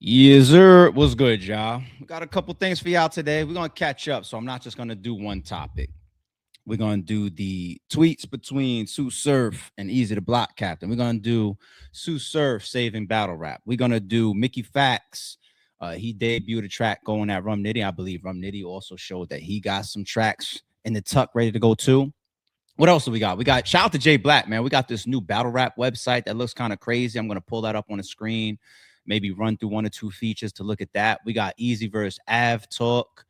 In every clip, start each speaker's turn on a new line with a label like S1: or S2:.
S1: Yes, sir. What's good, y'all? We got a couple things for y'all today. We're gonna catch up, so I'm not just gonna do one topic. We're gonna do the tweets between Sue Surf and Easy the Block Captain. We're gonna do Sue Surf saving battle rap. We're gonna do Mickey Fax. He debuted a track going at Rum Nitty. I believe Rum Nitty also showed that he got some tracks in the tuck ready to go too. What else do we got? We got shout out to Jay Black, man. We got this new battle rap website that looks kind of crazy. I'm gonna pull that up on the screen, maybe run through one or two features to look at that. We got Easy versus Av talk.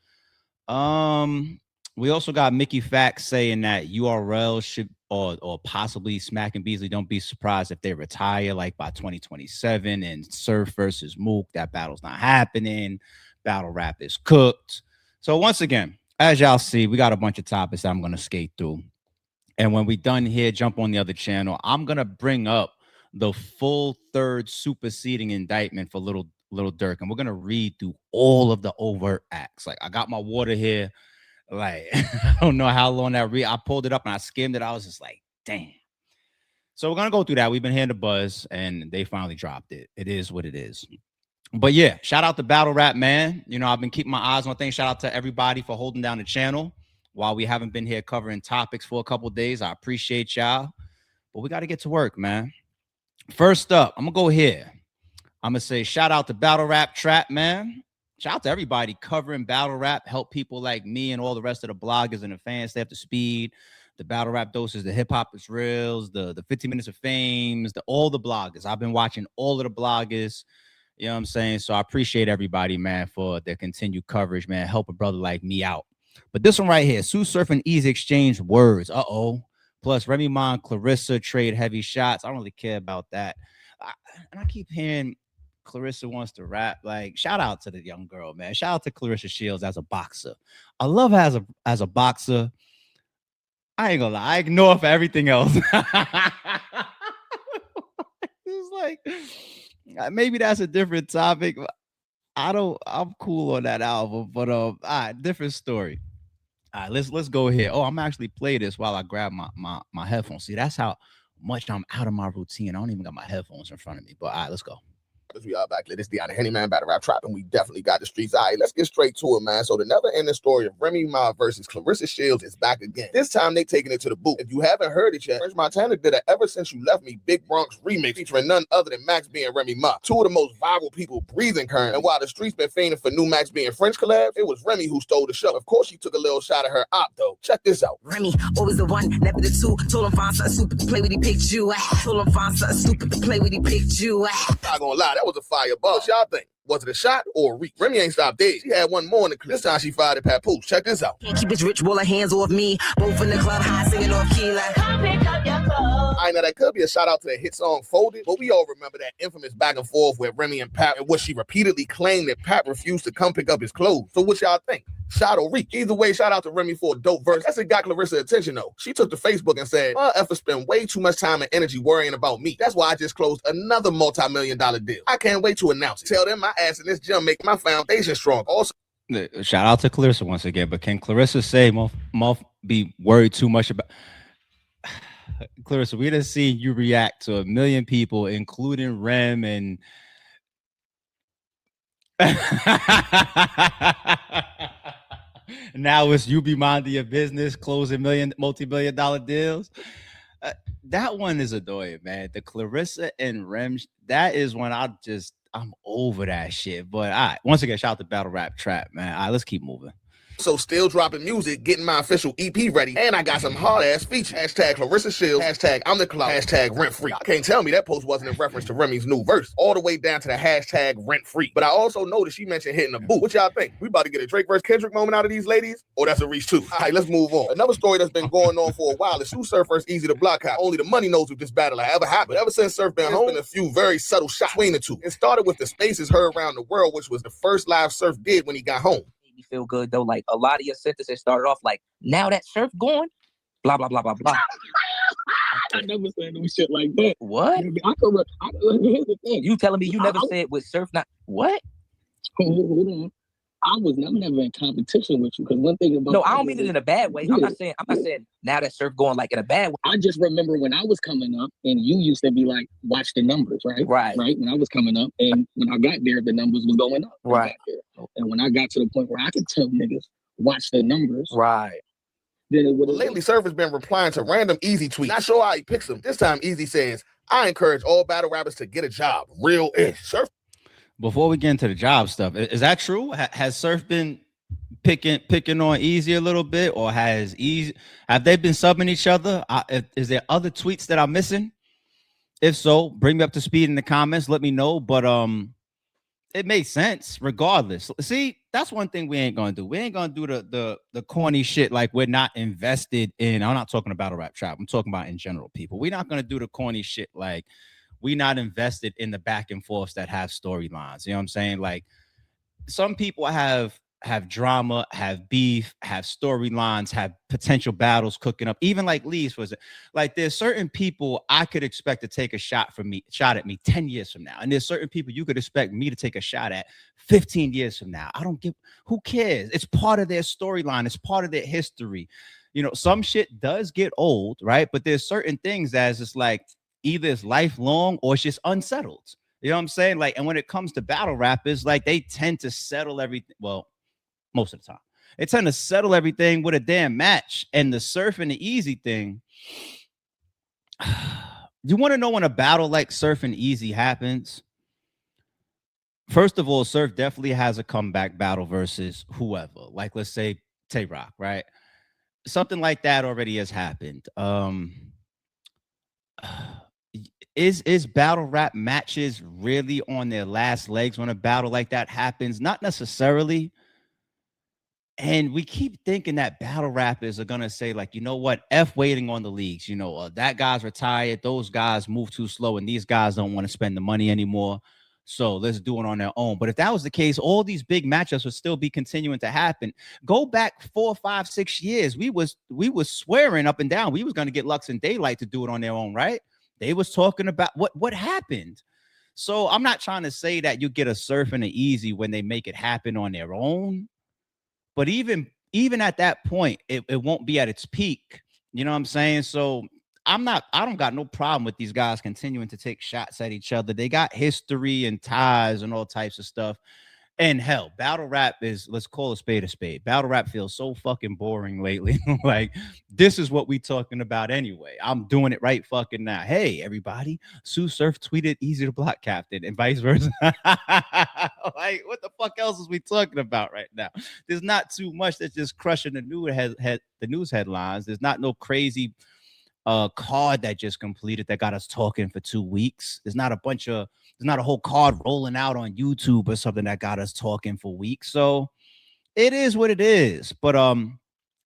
S1: We also got Mickey Fax saying that URL should or possibly Smack and Beasley. Don't be surprised if they retire like by 2027 and Surf versus Mook. That battle's not happening. Battle rap is cooked. So once again, as y'all see, we got a bunch of topics that I'm gonna skate through. And when we done here, jump on the other channel. I'm gonna bring up the full third superseding indictment for Little Dirk, and we're gonna read through all of the overt acts. Like I got my water here. Like I don't know how long that I pulled it up and I skimmed it. I was just like, damn. So we're gonna go through that. We've been hearing the buzz, and they finally dropped it. It is what it is. But yeah, shout out to Battle Rap, man. You know, I've been keeping my eyes on things. Shout out to everybody for holding down the channel while we haven't been here covering topics for a couple days. I appreciate y'all. But we got to get to work, man. First up, I'm going to go here. I'm going to say shout out to Battle Rap Trap, man. Shout out to everybody covering battle rap. Help people like me and all the rest of the bloggers and the fans stay up to speed. The battle rap doses, the hip hop is reals, the 15 minutes of fames, all the bloggers. I've been watching all of the bloggers. You know what I'm saying? So I appreciate everybody, man, for their continued coverage, man. Help a brother like me out. But this one right here, Sue Surf and Eazy exchange words. Uh-oh. Plus, Remy Ma and Clarissa trade heavy shots. I don't really care about that. And I keep hearing Clarissa wants to rap. Like, shout out to the young girl, man. Shout out to Clarissa Shields as a boxer. I love her as a boxer. I ain't gonna lie. I ignore her for everything else. It's like, maybe that's a different topic. I'm cool on that album, but all right, different story. All right, let's go here. Oh, I'm actually play this while I grab my headphones. See, that's how much I'm out of my routine. I don't even got my headphones in front of me. But all right, let's go.
S2: As we are back, this is the Henny Man Battle Rap Trap, and we definitely got the streets. All right, let's get straight to it, man. So the never-ending story of Remy Ma versus Clarissa Shields is back again. This time they taking it to the boot. If you haven't heard it yet, French Montana did a Ever Since You Left Me Big Bronx remix featuring none other than Max B and Remy Ma, two of the most viral people breathing currently. And while the streets been fainting for new Max B and French collabs, it was Remy who stole the show. Of course, she took a little shot at her op, though. Check this out.
S3: Remy, always the one, never the two. Told him find something stupid to play with, he picked you. Told him find something stupid to play with, he picked you.
S2: Not gonna lie, that was a fire buzz. What y'all think? Was it a shot or a reach? Remy ain't stopped dead. She had one more in the clip. This time she fired at Papoose. Check this out.
S3: Can't keep his rich roller hands off me. Both in the club, high singing off key like, come pick up your clothes.
S2: I know that could be a shout out to the hit song Folded, but we all remember that infamous back and forth with Remy and Pat, and what she repeatedly claimed that Pat refused to come pick up his clothes. So what y'all think? Shot or reach? Either way, shout out to Remy for a dope verse. That's what got Clarissa attention though. She took to Facebook and said, my efforts spend way too much time and energy worrying about me. That's why I just closed another multi-million-dollar deal. I can't wait to announce it. Tell them my ass in this gym make my foundation strong. Also,
S1: shout out to Clarissa once again. But can Clarissa say Muff be worried too much about Clarissa? We done seen you react to a million people, including Rem and now it's you be minding your business, closing multi-million dollar deals. That one is annoying, man. The Clarissa and Rem, that is when I'm over that shit. But all right, once again, shout out to Battle Rap Trap, man. All right, let's keep moving.
S2: So still dropping music, getting my official EP ready, and I got some hard-ass features. Hashtag Clarissa Shields, hashtag I'm the Clout, hashtag Rent Free. I can't tell me that post wasn't in reference to Remy's new verse, all the way down to the hashtag Rent Free. But I also noticed she mentioned hitting a boot. What y'all think? We about to get a Drake versus Kendrick moment out of these ladies? Or that's a reach too? All right, let's move on. Another story that's been going on for a while is Sue Surf versus Eazy the Block Cop. Only the money knows if this battle ever happened. But ever since Surf been home, been a few very subtle shots between the two. It started with the spaces heard around the world, which was the first live Surf did when he got home.
S4: Feel good though, like a lot of your sentences started off like, now that Surf going, blah blah blah blah blah.
S5: I never said no shit like that.
S4: What?
S5: Here's the thing.
S4: You telling me you never said with Surf not what?
S5: Hold on. I'm never in competition with you because one thing about
S4: No, I don't mean it in a bad way.
S5: Yeah.
S4: I'm not saying now that Surf going like in a bad way.
S5: I just remember when I was coming up and you used to be like, watch the numbers, right?
S4: Right.
S5: When I was coming up and when I got there, the numbers was going up.
S4: Right.
S5: And when I got to the point where I could tell niggas, watch the numbers.
S4: Right.
S5: Then it would
S2: But lately, Surf has been replying to random Eazy tweets. Not sure how he picks them. This time, Eazy says, I encourage all battle rappers to get a job. Real-ish. Surf.
S1: Before we get into the job stuff, is that true? Has Surf been picking on Eazy a little bit, or have they been subbing each other? Is there other tweets that I'm missing? If so, bring me up to speed in the comments. Let me know. But it makes sense regardless. See, that's one thing we ain't gonna do. We ain't gonna do the corny shit like we're not invested in. I'm not talking about a rap trap. I'm talking about in general, people. We're not gonna do the corny shit like we not invested in the back and forths that have storylines. You know what I'm saying? Like some people have drama, have beef, have storylines, have potential battles cooking up. Even like Lee's was like there's certain people I could expect to take a shot at me 10 years from now. And there's certain people you could expect me to take a shot at 15 years from now. I don't give who cares? It's part of their storyline, it's part of their history. You know, some shit does get old, right? But there's certain things that is just like either it's lifelong or it's just unsettled. You know what I'm saying? Like, and when it comes to battle rappers, like they tend to settle everything. Well, most of the time, they tend to settle everything with a damn match. And the Surf and the Eazy thing. You want to know when a battle like Surf and Eazy happens? First of all, Surf definitely has a comeback battle versus whoever. Like, let's say Tay Rock, right? Something like that already has happened. Is battle rap matches really on their last legs when a battle like that happens? Not necessarily. And we keep thinking that battle rappers are gonna say, like, you know what, F waiting on the leagues. You know, that guy's retired, those guys move too slow, and these guys don't want to spend the money anymore. So let's do it on their own. But if that was the case, all these big matchups would still be continuing to happen. Go back 4, 5, 6 years. We was swearing up and down we was gonna get Lux and Daylight to do it on their own, right? They was talking about what happened. So I'm not trying to say that you get a Surf and an Eazy when they make it happen on their own. But even at that point, it won't be at its peak. You know what I'm saying? So I don't got no problem with these guys continuing to take shots at each other. They got history and ties and all types of stuff. And hell, battle rap is, let's call a spade a spade. Battle rap feels so fucking boring lately. Like, this is what we talking about anyway. I'm doing it right fucking now. Hey, everybody, Sue Surf tweeted Eazy the Block Captain and vice versa. Like, what the fuck else is we talking about right now? There's not too much that's just crushing the news headlines. There's not no crazy card that just completed that got us talking for 2 weeks. There's not a whole card rolling out on YouTube or something that got us talking for weeks. So it is what it is. But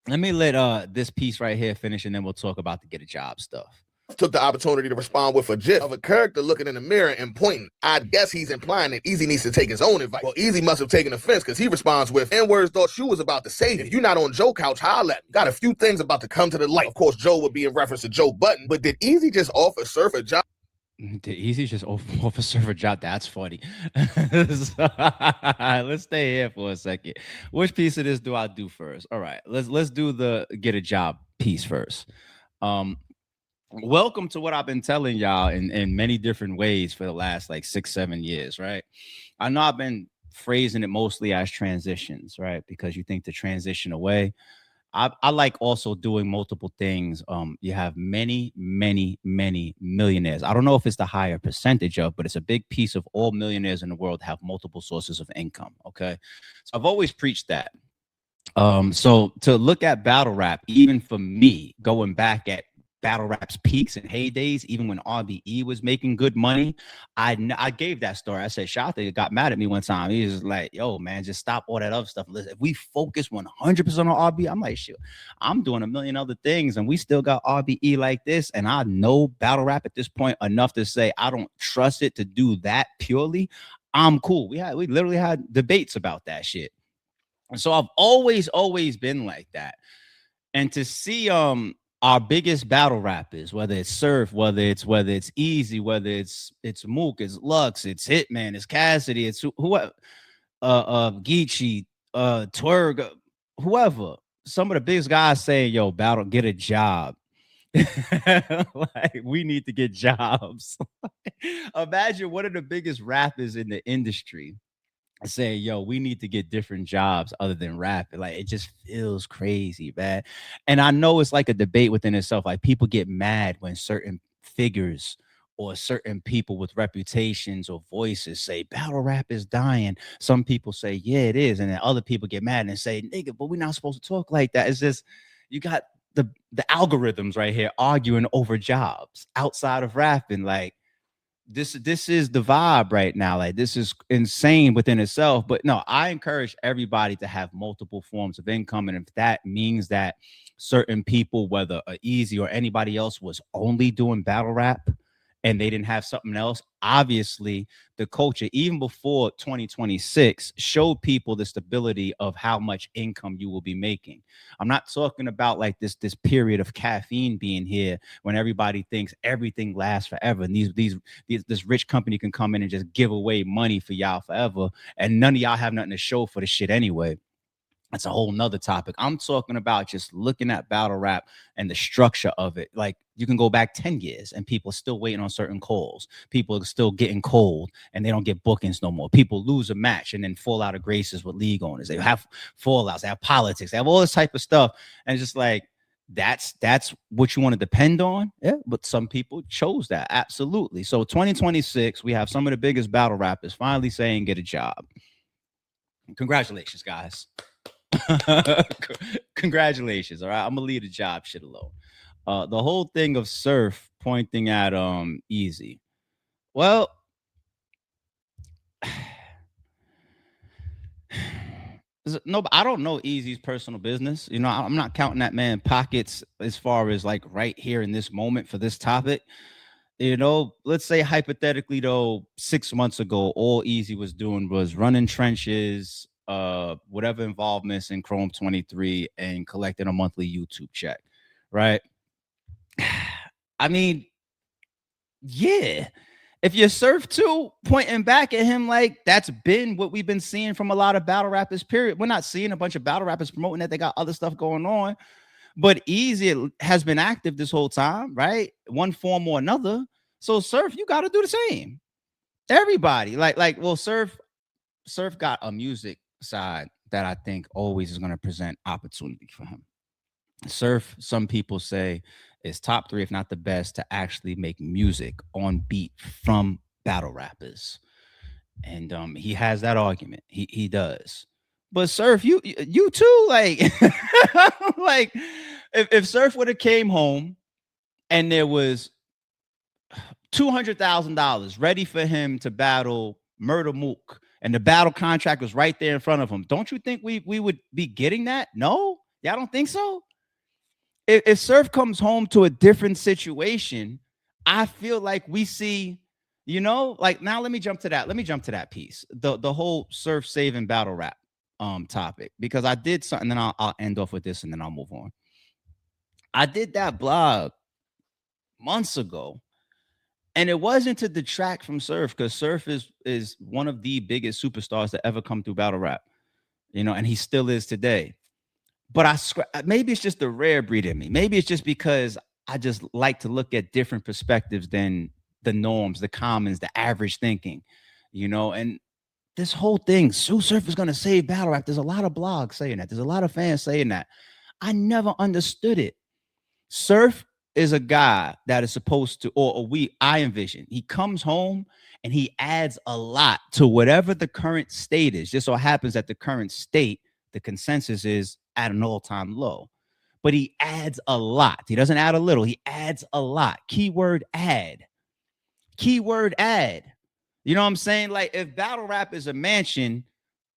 S1: let me let this piece right here finish, and then we'll talk about the get a job stuff.
S2: Took the opportunity to respond with a gif of a character looking in the mirror and pointing. I guess he's implying that Eazy needs to take his own advice. Well, Eazy must have taken offense because he responds with, N-words thought you was about to say, if you're not on Joe couch, holla at me. Got a few things about to come to the light. Of course, Joe would be in reference to Joe Button, but did Eazy just offer Surf a job?
S1: Did Eazy just offer Surf a job? That's funny. Let's stay here for a second. Which piece of this do I do first? All right, let's do the get a job piece first. Welcome to what I've been telling y'all in many different ways for the last like 6-7 years, right? I know I've been phrasing it mostly as transitions, right? Because you think to transition away. I like also doing multiple things. You have many millionaires. I don't know if it's the higher percentage of, but it's a big piece of all millionaires in the world have multiple sources of income. Okay. So I've always preached that. So to look at battle rap, even for me, going back at battle rap's peaks and heydays, even when RBE was making good money, I gave that story. I said, Shotha got mad at me one time. He was like, yo, man, just stop all that other stuff. Listen, if we focus 100% on RBE, I'm like, shit, I'm doing a million other things and we still got RBE like this. And I know battle rap at this point enough to say I don't trust it to do that purely. I'm cool. We literally had debates about that shit. And so I've always been like that. And to see our biggest battle rappers, whether it's Surf, whether it's Eazy, whether it's Mook, it's Lux, it's Hitman, it's Cassidy, it's whoever, Geechee, Twerg, whoever, some of the biggest guys saying, yo, battle, get a job. Like, we need to get jobs. Imagine one of the biggest rappers in the industry saying, yo, we need to get different jobs other than rapping. Like, it just feels crazy, man. And I know it's like a debate within itself. Like, people get mad when certain figures or certain people with reputations or voices say battle rap is dying. Some people say, yeah, it is. And then other people get mad and say, nigga, but we're not supposed to talk like that. It's just, you got the algorithms right here arguing over jobs outside of rapping. Like, this is the vibe right now. Like, this is insane within itself. But no, I encourage everybody to have multiple forms of income. And if that means that certain people, whether Eazy or anybody else, was only doing battle rap and they didn't have something else, obviously the culture, even before 2026, showed people the stability of how much income you will be making. I'm not talking about like this period of caffeine being here when everybody thinks everything lasts forever, and this rich company can come in and just give away money for y'all forever, and none of y'all have nothing to show for the shit anyway. That's a whole nother topic. I'm talking about just looking at battle rap and the structure of it. Like, you can go back 10 years and people are still waiting on certain calls. People are still getting cold and they don't get bookings no more. People lose a match and then fall out of graces with league owners. They have fallouts, they have politics, they have all this type of stuff. And it's just like, that's what you want to depend on. Yeah, but some people chose that. Absolutely. So 2026, we have some of the biggest battle rappers finally saying get a job. Congratulations, guys. Congratulations. All right, I'm gonna leave the job shit alone. The whole thing of Surf pointing at Eazy. Well, no, I don't know Eazy's personal business. You know, I'm not counting that man pockets as far as like right here in this moment for this topic. You know, let's say hypothetically though, 6 months ago, all Eazy was doing was running trenches, whatever involvements in Chrome 23, and collecting a monthly YouTube check, right? I mean, yeah. If you Surf too, pointing back at him, like, that's been what we've been seeing from a lot of battle rappers, period. We're not seeing a bunch of battle rappers promoting that they got other stuff going on. But Eazy has been active this whole time, right? One form or another. So Surf, you got to do the same. Everybody, well, Surf got a music side that I think always is going to present opportunity for him. Surf, some people say, is top 3, if not the best, to actually make music on beat from battle rappers. And he has that argument. He does. But Surf, you too, like, like, if Surf would have came home and there was $200,000 ready for him to battle Murder Mook, and the battle contract was right there in front of him, don't you think we would be getting that? No, y'all don't think so? If Surf comes home to a different situation, I feel like we see, you know, like, now let me jump to that piece, the whole Surf saving battle rap topic, because I did something, then I'll end off with this and then I'll move on. I did that blog months ago, and it wasn't to detract from Surf, because Surf is one of the biggest superstars that ever come through battle rap, you know, and he still is today. But maybe it's just the rare breed in me. Maybe it's just because I just like to look at different perspectives than the norms, the commons, the average thinking, you know. And this whole thing, Surf is going to save battle rap. There's a lot of blogs saying that. There's a lot of fans saying that. I never understood it. Surf is a guy that is supposed to, I envision, he comes home and he adds a lot to whatever the current state is. Just so happens that the current state, the consensus is at an all-time low. But he adds a lot. He doesn't add a little. He adds a lot. Keyword add. Keyword add. You know what I'm saying? Like, if battle rap is a mansion,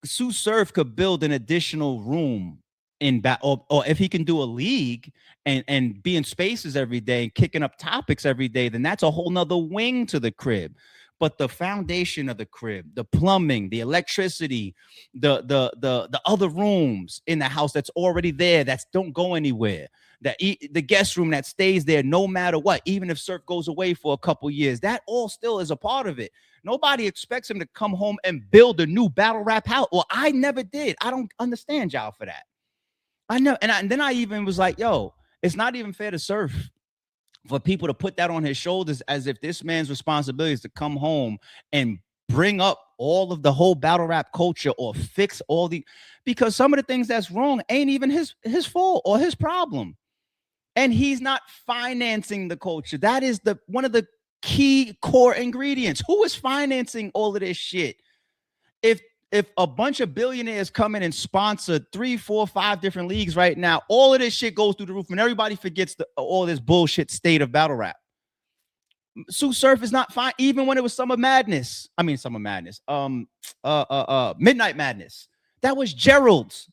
S1: Sue Surf could build an additional room in or if he can do a league and be in spaces every day and kicking up topics every day, then that's a whole nother wing to the crib. but the foundation of the crib, the plumbing, the electricity, the other rooms in the house that's already there, that's don't go anywhere, the guest room that stays there no matter what, even if Surf goes away for a couple years, that all still is a part of it. Nobody expects him to come home and build a new battle rap house. Well, I never did. I don't understand y'all for that. I know, and then I even was like, yo, it's not even fair to Surf for people to put that on his shoulders as if this man's responsibility is to come home and bring up all of the whole battle rap culture or fix all the, because some of the things that's wrong ain't even his fault or his problem. And he's not financing the culture. That is the one of the key core ingredients. Who is financing all of this shit? If a bunch of billionaires come in and sponsor 3, 4, 5 different leagues right now, all of this shit goes through the roof and everybody forgets all this bullshit state of battle rap. Sue Surf is not fine, even when it was Midnight Madness. That was Gerald's.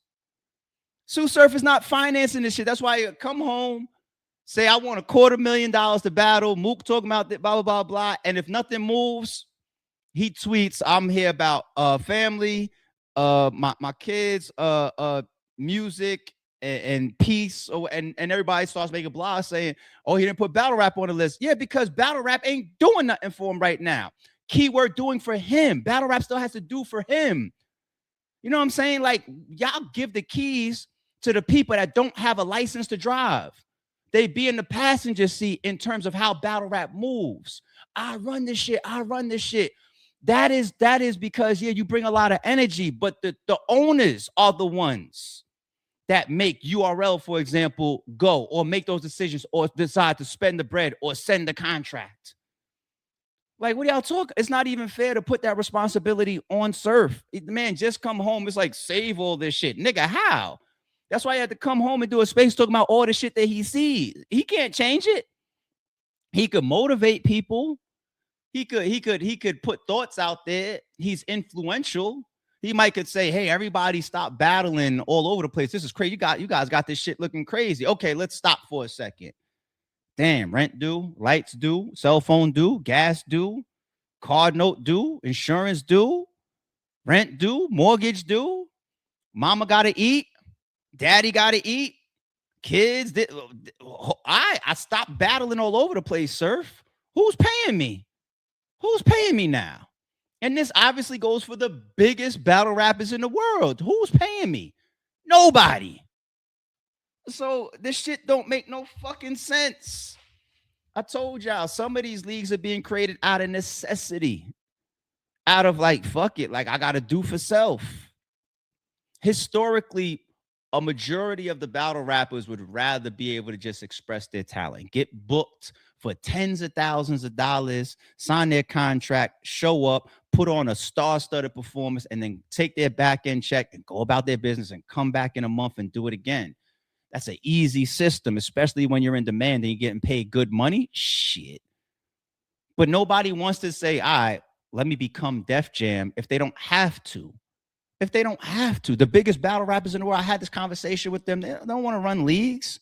S1: Sue Surf is not financing this shit. That's why you come home, say, I want $250,000 to battle. Mook talking about blah, blah, blah, blah. And if nothing moves, he tweets, I'm here about family, my kids, music, and peace. And everybody starts making blogs saying, oh, he didn't put battle rap on the list. Yeah, because battle rap ain't doing nothing for him right now. Keyword doing for him. Battle rap still has to do for him. You know what I'm saying? Like, y'all give the keys to the people that don't have a license to drive. They be in the passenger seat in terms of how battle rap moves. I run this shit. That is because, yeah, you bring a lot of energy, but the owners are the ones that make URL, for example, go or make those decisions or decide to spend the bread or send the contract. Like, what are y'all talking? It's not even fair to put that responsibility on Surf. The man just come home. It's like, save all this shit. Nigga, how? That's why he had to come home and do a space talking about all the shit that he sees. He can't change it. He could motivate people. He could put thoughts out there. He's influential. He might could say, hey, everybody stop battling all over the place. This is crazy. You guys got this shit looking crazy. Okay, let's stop for a second. Damn, rent due, lights due, cell phone due, gas due, card note due, insurance due, rent due, mortgage due, mama gotta eat, daddy gotta eat, kids. I stopped battling all over the place, Surf. Who's paying me? Who's paying me now? And this obviously goes for the biggest battle rappers in the world. Who's paying me? Nobody. So this shit don't make no fucking sense. I told y'all, some of these leagues are being created out of necessity. Out of like, fuck it, like I got to do for self. Historically, a majority of the battle rappers would rather be able to just express their talent, get booked for tens of thousands of dollars, sign their contract, show up, put on a star-studded performance, and then take their back-end check and go about their business and come back in a month and do it again. That's an easy system, especially when you're in demand and you're getting paid good money. Shit. But nobody wants to say, all right, let me become Def Jam if they don't have to. If they don't have to. The biggest battle rappers in the world, I had this conversation with them. They don't want to run leagues.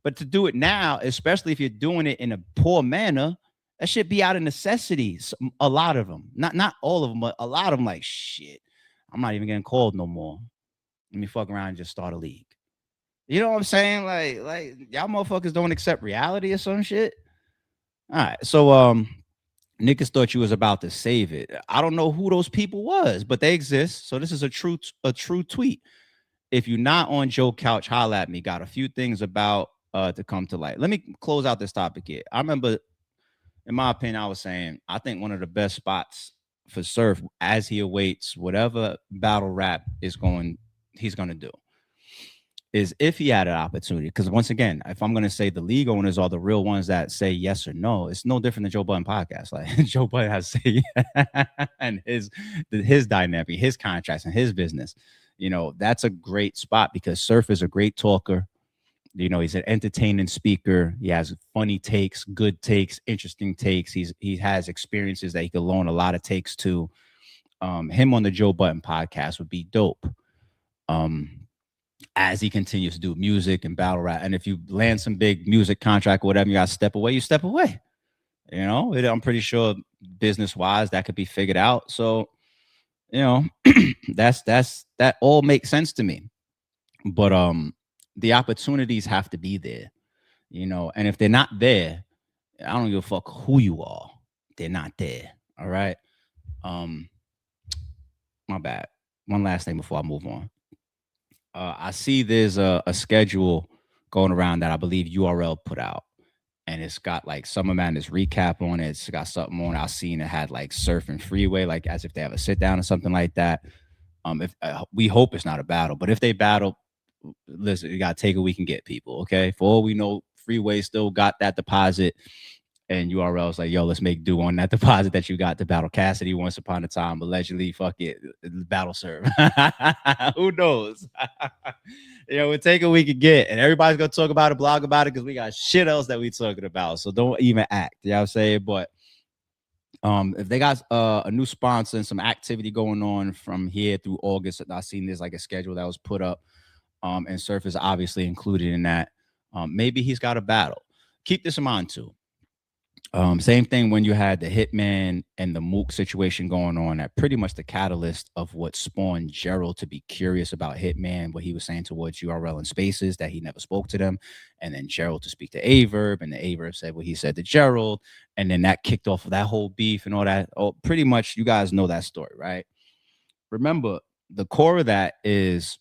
S1: But to do it now, especially if you're doing it in a poor manner, that should be out of necessities. A lot of them, not all of them, but a lot of them like, shit, I'm not even getting called no more. Let me fuck around and just start a league. You know what I'm saying? Like y'all motherfuckers don't accept reality or some shit. All right. So niggas thought you was about to save it. I don't know who those people was, but they exist. So this is a true tweet. If you're not on Joe Couch, holla at me. Got a few things about to come to light. Let me close out this topic here. I remember, in my opinion, I was saying, I think one of the best spots for Surf as he awaits whatever battle rap he's going to do is if he had an opportunity. Because once again, if I'm going to say the league owners are the real ones that say yes or no, it's no different than Joe Budden podcast. Like Joe Budden has to say and his dynamic, his contracts, and his business. You know, that's a great spot because Surf is a great talker. You know, he's an entertaining speaker. He has funny takes, good takes, interesting takes. He has experiences that he could loan a lot of takes to. Him on the Joe Budden podcast would be dope. As he continues to do music and battle rap. And if you land some big music contract or whatever, you got to step away, you step away. I'm pretty sure business wise that could be figured out. So, you know, that all makes sense to me. But the opportunities have to be there, and if they're not there, I don't give a fuck who you are. They're not there. All right. Um, my bad. One last thing before I move on. I see there's a schedule going around that I believe URL put out, and it's got like Summer Madness recap on it. It's got something on. I seen it had like Surf and Freeway, like as if they have a sit down or something like that. If we hope it's not a battle, but if they battle, listen, you gotta take it. We can get people. Okay, for all we know, Freeway still got that deposit. And URL's like, yo, let's make do on that deposit that you got to battle Cassidy once upon a time. Allegedly, fuck it, battle serve. Who knows? We'll take what we can get. And everybody's going to talk about it, blog about it, because we got shit else that we talking about. So don't even act. You know what I'm saying? But if they got a new sponsor and some activity going on from here through August, I seen there's like a schedule that was put up. And Surf is obviously included in that. Maybe he's got a battle. Keep this in mind, too. Same thing when you had the Hitman and the Mook situation going on, that pretty much the catalyst of what spawned Gerald to be curious about Hitman, what he was saying towards URL and Spaces, that he never spoke to them, and then Gerald to speak to Averb, and the Averb said what he said to Gerald, and then that kicked off that whole beef and all that. Oh, pretty much you guys know that story, right? Remember, the core of that is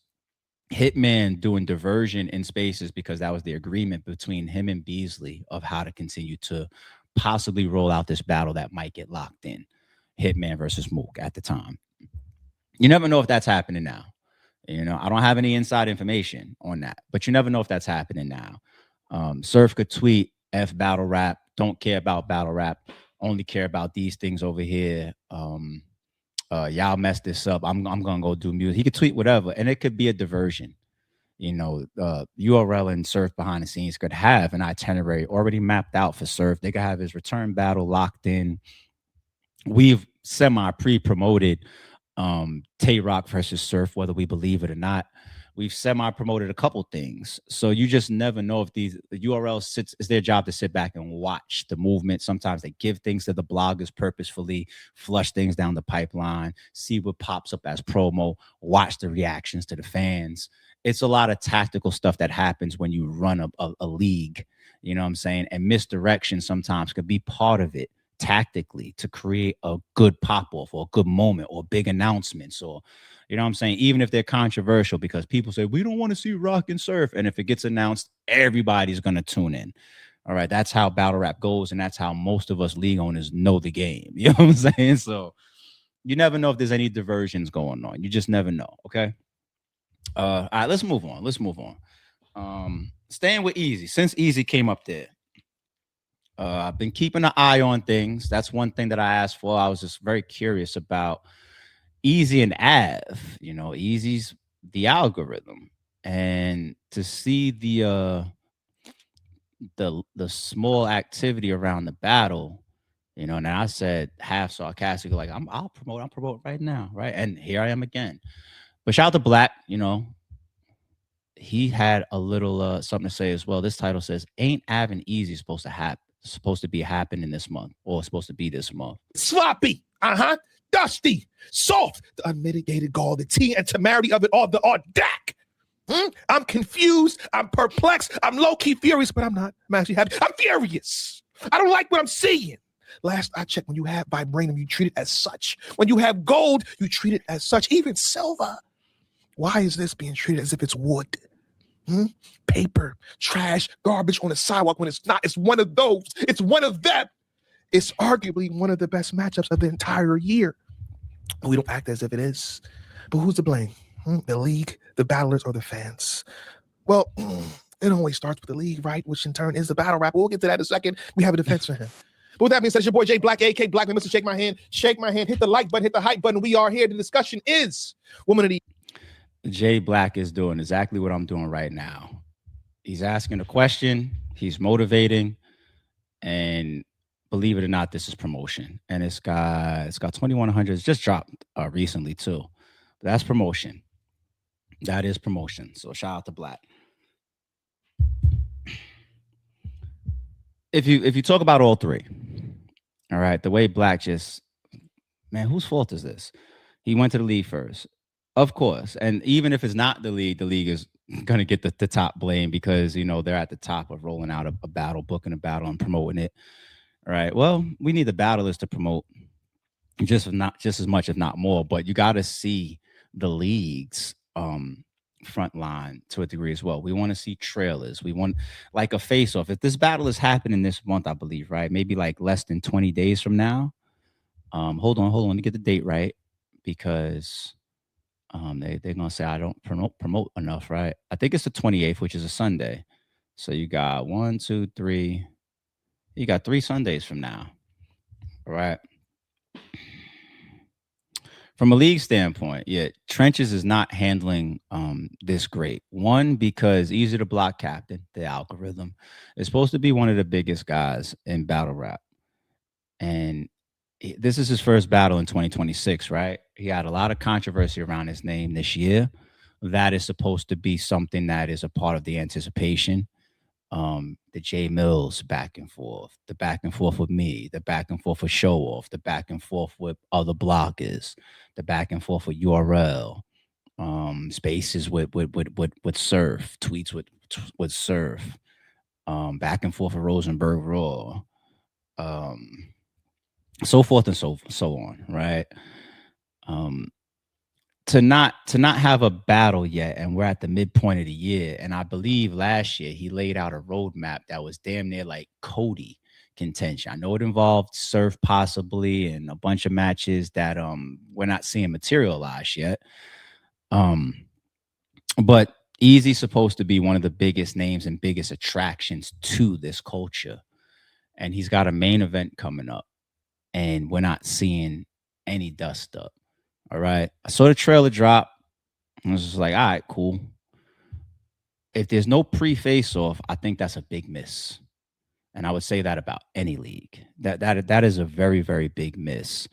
S1: Hitman doing diversion in Spaces because that was the agreement between him and Beasley of how to continue to possibly roll out this battle that might get locked in. Hitman versus Mook at the time. You never know if that's happening now. I don't have any inside information on that, but you never know if that's happening now. Surf could tweet F battle rap, don't care about battle rap, only care about these things over here. Y'all messed this up. I'm gonna go do music. He could tweet whatever, and it could be a diversion. URL and Surf behind the scenes could have an itinerary already mapped out for Surf. They could have his return battle locked in. We've semi pre-promoted Tay Rock versus Surf, whether we believe it or not. We've semi-promoted a couple things. So you just never know if the URL it's their job to sit back and watch the movement. Sometimes they give things to the bloggers purposefully, flush things down the pipeline, see what pops up as promo, watch the reactions to the fans. It's a lot of tactical stuff that happens when you run a league, you know what I'm saying? And misdirection sometimes could be part of it tactically to create a good pop-off or a good moment or big announcements, or, you know what I'm saying? Even if they're controversial, because people say, we don't want to see Rock and Surf. And if it gets announced, everybody's going to tune in. All right. That's how battle rap goes. And that's how most of us league owners know the game. You know what I'm saying? So you never know if there's any diversions going on. You just never know. Okay. All right, let's move on. Staying with Eazy. Since Eazy came up there, I've been keeping an eye on things. That's one thing that I asked for. I was just very curious about Eazy and Av. Eazy's the algorithm, and to see the small activity around the battle. And I said half sarcastically, like, I'll promote right now, right? And here I am again. But shout out to Black, he had a little something to say as well. This title says, "Ain't Av and Eazy supposed to be happening this month, or supposed to be this month?"
S6: Sloppy, dusty, soft, the unmitigated gall, the tea and temerity of it all, the audac. I'm confused, I'm perplexed, I'm low-key furious, but I'm not. I'm actually happy. I'm furious. I don't like what I'm seeing. Last I checked, when you have vibranium, you treat it as such. When you have gold, you treat it as such. Even silver. Why is this being treated as if it's wood? Paper, trash, garbage on the sidewalk, when it's not. It's one of those. It's one of them. It's arguably one of the best matchups of the entire year. We don't act as if it is. But who's to blame? The league, the battlers, or the fans? Well, it always starts with the league, right? Which in turn is the battle rapper. We'll get to that in a second. We have a defense for him. But with that being said, it's your boy Jay Black, AK Black. Mr. Shake my hand. Shake my hand. Hit the like button. Hit the hype button. We are here. The discussion is Woman of the
S1: Jay Black is doing exactly what I'm doing right now. He's asking a question. He's motivating, and believe it or not, this is promotion. And it's got 2,100. It's just dropped recently too. But that's promotion. That is promotion. So shout out to Black. If you talk about all three, All right. The way Black just, man, whose fault is this? He went to the league first, of course. And even if it's not the league is going to get the top blame because, they're at the top of rolling out a battle, booking a battle and promoting it. All right. Well, we need the battlers to promote just as much, if not more. But you got to see the league's front line to a degree as well. We want to see trailers. We want like a face off. If this battle is happening this month, I believe, right? Maybe like less than 20 days from now. Hold on to get the date right because they're gonna say I don't promote enough, right? I think it's the 28th, which is a Sunday. So you got one, two, three. You got 3 Sundays from now, right? From a league standpoint, yeah, Trenches is not handling this great. One, because Easy to Block Captain, the algorithm, is supposed to be one of the biggest guys in battle rap. And this is his first battle in 2026, right? He had a lot of controversy around his name this year. That is supposed to be something that is a part of the anticipation. The J Mills back and forth, the back and forth with me, the back and forth with Show Off, the back and forth with other bloggers, the back and forth with URL, spaces with Surf, tweets with Surf, back and forth with Rosenberg Raw, so forth and so on, right? Um, to not have a battle yet, and we're at the midpoint of the year, and I believe last year he laid out a roadmap that was damn near like Cody contention. I know it involved Surf possibly and a bunch of matches that we're not seeing materialize yet. But Easy's supposed to be one of the biggest names and biggest attractions to this culture, and he's got a main event coming up, and we're not seeing any dust up. All right. I saw the trailer drop. I was just like, all right, cool. If there's no pre-face off, I think that's a big miss. And I would say that about any league. That is a very, very big miss.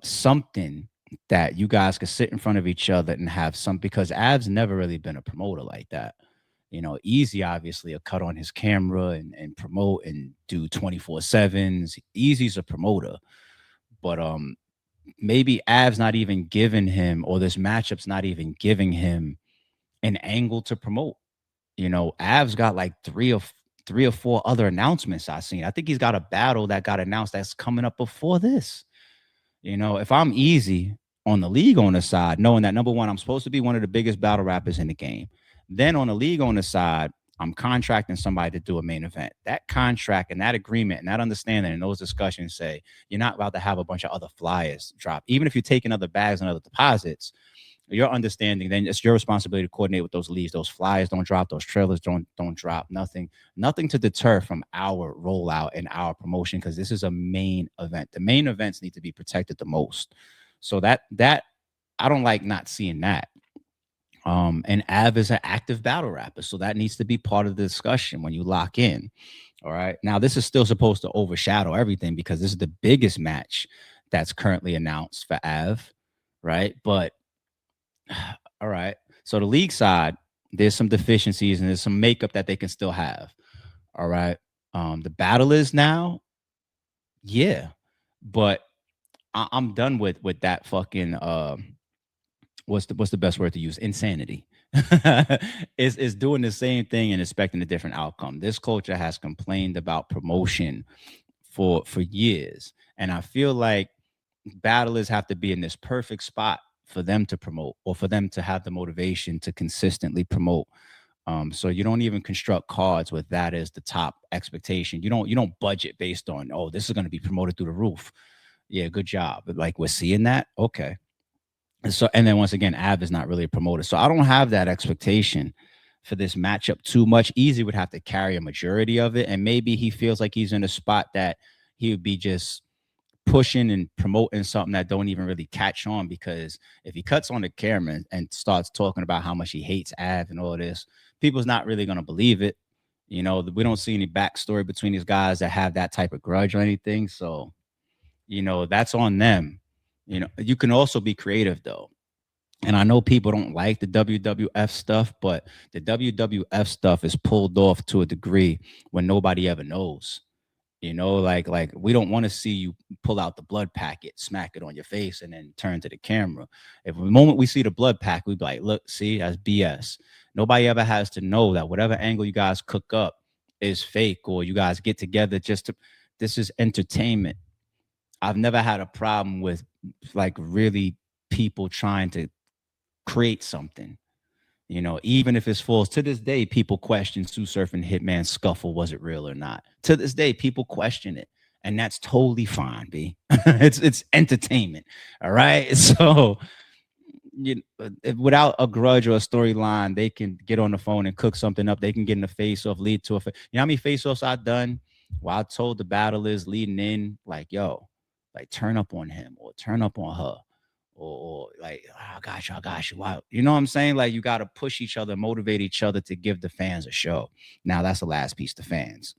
S1: Something that you guys could sit in front of each other and have some because Av's never really been a promoter like that. Easy obviously a cut on his camera and promote and do 24/7s. Easy's a promoter. But maybe Av's not even giving him, or this matchup's not even giving him an angle to promote. Av's got like three or four other announcements I've seen. I think he's got a battle that got announced that's coming up before this. If I'm Easy on the league owner side, knowing that number one, I'm supposed to be one of the biggest battle rappers in the game. Then on the league owner side, I'm contracting somebody to do a main event. That contract and that agreement and that understanding and those discussions say you're not about to have a bunch of other flyers drop. Even if you're taking other bags and other deposits, your understanding, then it's your responsibility to coordinate with those leads. Those flyers don't drop, those trailers don't drop, nothing to deter from our rollout and our promotion, because this is a main event. The main events need to be protected the most. So that I don't like not seeing that. And Av is an active battle rapper, so that needs to be part of the discussion when you lock in. All right. Now, this is still supposed to overshadow everything because this is the biggest match that's currently announced for Av, right? But all right. So the league side, there's some deficiencies and there's some makeup that they can still have. All right. The battle is now, yeah, but I'm done with that fucking what's the best word to use? Insanity. is doing the same thing and expecting a different outcome. This culture has complained about promotion for years, and I feel like battlers have to be in this perfect spot for them to promote or for them to have the motivation to consistently promote. So you don't even construct cards with that as the top expectation. You don't budget based on, oh, this is going to be promoted through the roof. Yeah, good job. But like we're seeing that, okay. So, and then once again, Av is not really a promoter. So I don't have that expectation for this matchup too much. Easy would have to carry a majority of it. And maybe he feels like he's in a spot that he would be just pushing and promoting something that don't even really catch on, because if he cuts on the camera and starts talking about how much he hates Av and all this, people's not really going to believe it. We don't see any backstory between these guys that have that type of grudge or anything. So, that's on them. You can also be creative though. And I know people don't like the WWF stuff, but the WWF stuff is pulled off to a degree when nobody ever knows. You know, like we don't want to see you pull out the blood packet, smack it on your face, and then turn to the camera. If the moment we see the blood pack, we be like, look, see, that's BS. Nobody ever has to know that whatever angle you guys cook up is fake, or you guys get together just to. This is entertainment. I've never had a problem with like really people trying to create something. You know, even if it's false, to this day, people question Sue Surf and Hitman scuffle. Was it real or not? To this day, people question it. And that's totally fine, B. It's entertainment. All right. So without a grudge or a storyline, they can get on the phone and cook something up. They can get in the face off, lead to a you know how many face offs I've done while I told the battlers leading in, like, yo, like turn up on him or turn up on her. Or like, oh, I got you. Wow. You know what I'm saying? Like, you got to push each other, motivate each other to give the fans a show. Now, that's the last piece to fans.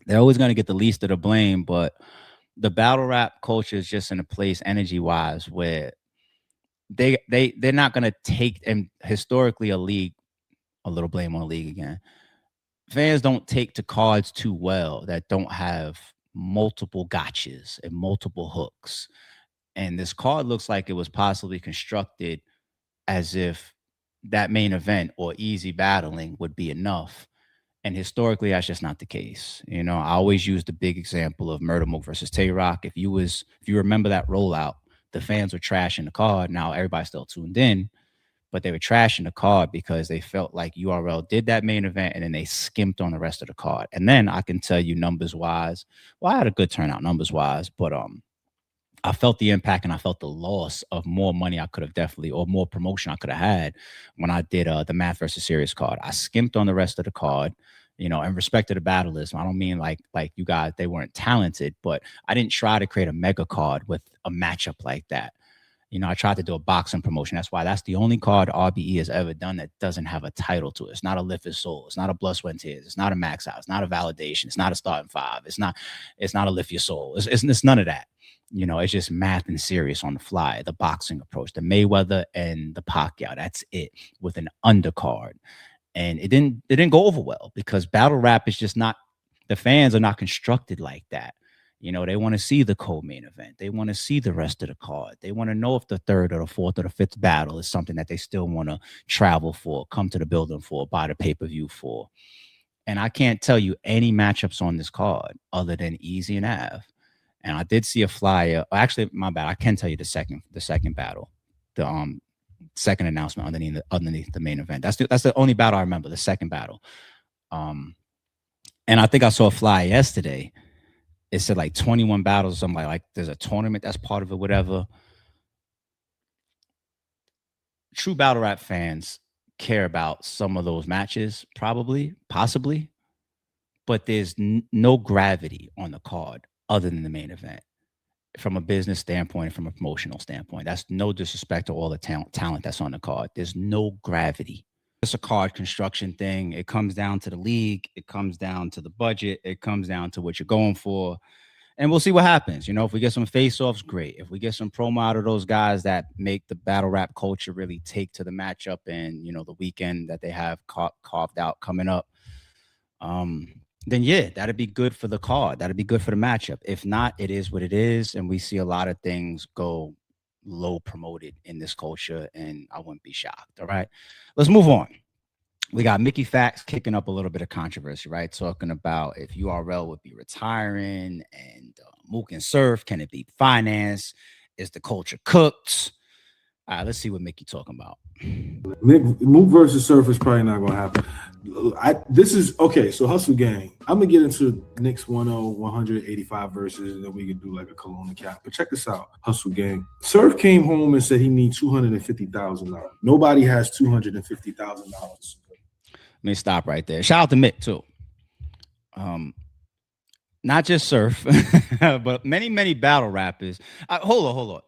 S1: They're always going to get the least of the blame, but the battle rap culture is just in a place energy wise where they're not going to take, and historically a league, a little blame on the league again. Fans don't take to cards too well that don't have multiple gotchas and multiple hooks. And this card looks like it was possibly constructed as if that main event or easy battling would be enough. And historically, that's just not the case. You know, I always use the big example of Murder Mook versus Tay Rock. If you remember that rollout, the fans were trashing the card. Now everybody's still tuned in, but they were trashing the card because they felt like URL did that main event and then they skimped on the rest of the card. And then I can tell you numbers wise, well, I had a good turnout numbers wise, but I felt the impact and I felt the loss of more money I could have definitely, or more promotion I could have had when I did the Math versus Serious card. I skimped on the rest of the card, you know, and respected the battlers. I don't mean like you guys, they weren't talented, but I didn't try to create a mega card with a matchup like that. You know, I tried to do a boxing promotion. That's why that's the only card RBE has ever done that doesn't have a title to it. It's not a Lift His Soul. It's not a Blood, Sweat, and Tears. It's not a Max Out. It's not a Validation. It's not a Starting Five. It's not a Lift Your Soul. It's none of that. You know, it's just Math and Serious on the fly, the boxing approach, the Mayweather and the Pacquiao. That's it, with an undercard. And it didn't go over well because battle rap is just not, the fans are not constructed like that. You know, they want to see the co-main event. They want to see the rest of the card. They want to know if the third or the fourth or the fifth battle is something that they still want to travel for, come to the building for, buy the pay-per-view for. And I can't tell you any matchups on this card other than Eazy and Av. And I did see a flyer. Actually, my bad. I can tell you the second battle, the second announcement underneath the main event. That's the only battle I remember. The second battle. And I think I saw a flyer yesterday. It said like 21 battles or something like there's a tournament that's part of it, whatever. True battle rap fans care about some of those matches, possibly, but there's no gravity on the card other than the main event from a business standpoint, from a promotional standpoint. That's no disrespect to all the talent that's on the card. There's no gravity. It's a card construction thing. It comes down to the league. It comes down to the budget. It comes down to what you're going for. And we'll see what happens. You know, if we get some face-offs, great. If we get some promo out of those guys that make the battle rap culture really take to the matchup and, you know, the weekend that they have carved out coming up, then yeah, that'd be good for the card. That'd be good for the matchup. If not, it is what it is. And we see a lot of things go low promoted in this culture, and I wouldn't be shocked. All right, let's move on. We got Mickey Fax kicking up a little bit of controversy, right? Talking about if URL would be retiring and Mook and Surf, can it be financed? Is the culture cooked? All right, let's see what Mickey talking about.
S7: Mook versus Surf is probably not going to happen. This is okay. So Hustle Gang. I'm gonna get into Knicks 185 verses, and then we can do like a Kelowna cap. But check this out, Hustle Gang. Surf came home and said he needs $250,000. Nobody has $250,000.
S1: Let me stop right there. Shout out to Mick too. Not just Surf, but many battle rappers. Hold on.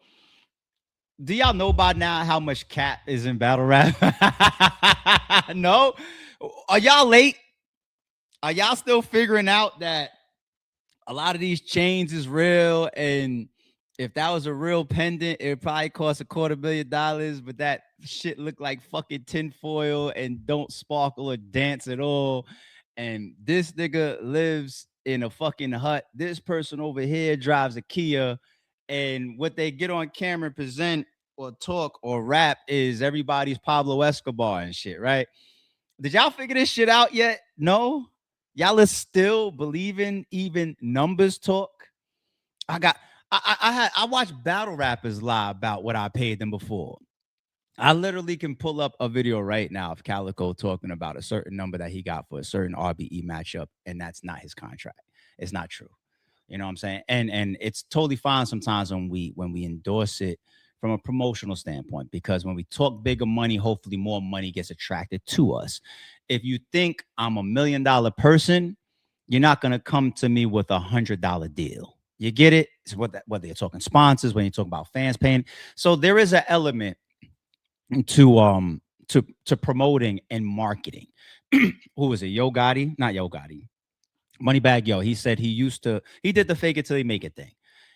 S1: Do y'all know by now how much cap is in battle rap? No? Are y'all late? Are y'all still figuring out that a lot of these chains is real? And if that was a real pendant, it would probably cost $250,000, but that shit look like fucking tinfoil and don't sparkle or dance at all. And this nigga lives in a fucking hut. This person over here drives a Kia, and what they get on camera and present or talk or rap is everybody's Pablo Escobar and shit, right? Did y'all figure this shit out yet? No? Y'all is still believing even numbers talk? I watched battle rappers lie about what I paid them before. I literally can pull up a video right now of Calico talking about a certain number that he got for a certain RBE matchup, and that's not his contract. It's not true. You know what I'm saying? And it's totally fine sometimes when we endorse it from a promotional standpoint, because when we talk bigger money, hopefully more money gets attracted to us. If you think I'm $1 million person, you're not gonna come to me with $100 deal. You get it? It's whether you're talking sponsors, when you talk about fans paying. So there is an element to promoting and marketing. Who was it? Yo Gotti? Not Yo Gotti. Moneybag Yo. He said he did the fake it till he make it thing.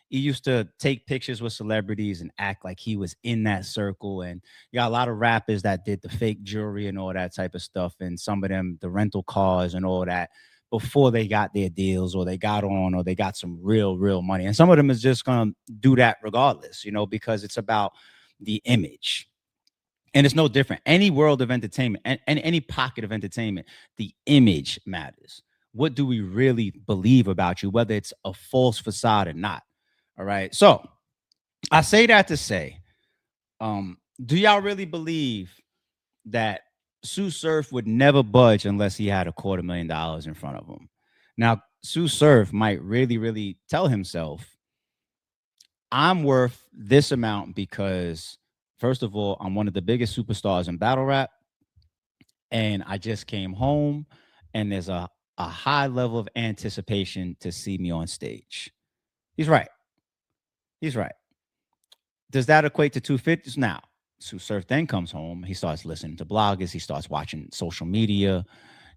S1: He used to take pictures with celebrities and act like he was in that circle. And you got a lot of rappers that did the fake jewelry and all that type of stuff. And some of them, the rental cars and all that, before they got their deals or they got on or they got some real money. And some of them is just going to do that regardless, because it's about the image. And it's no different. Any world of entertainment and any pocket of entertainment, the image matters. What do we really believe about you, whether it's a false facade or not? All right. So I say that to say, do y'all really believe that Sue Surf would never budge unless he had $250,000 in front of him? Now, Sue Surf might really tell himself, I'm worth this amount because, first of all, I'm one of the biggest superstars in battle rap, and I just came home, and there's a high level of anticipation to see me on stage. He's right. Does that equate to 250s? Now, Sue Surf then comes home. He starts listening to bloggers. He starts watching social media.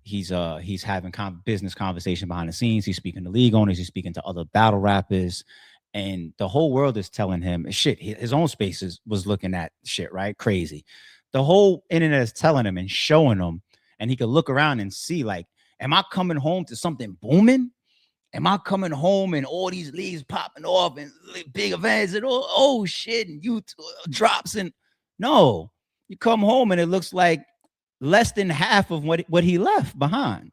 S1: He's having business conversation behind the scenes. He's speaking to league owners. He's speaking to other battle rappers. And the whole world is telling him shit. His own spaces was looking at shit, right? Crazy. The whole internet is telling him and showing him. And he could look around and see, like, am I coming home to something booming? Am I coming home and all these leagues popping off and big events and oh shit and you drops? And no, you come home and it looks like less than half of what he left behind.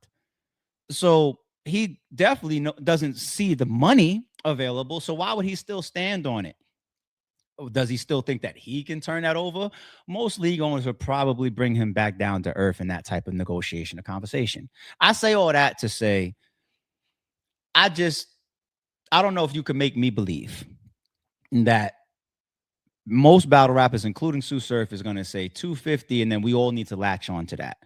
S1: So he definitely doesn't see the money available. So why would he still stand on it? Does he still think that he can turn that over? Most league owners would probably bring him back down to earth in that type of negotiation or conversation. I say all that to say, I don't know if you can make me believe that most battle rappers, including Sue Surf, is going to say 250, and then we all need to latch on to that.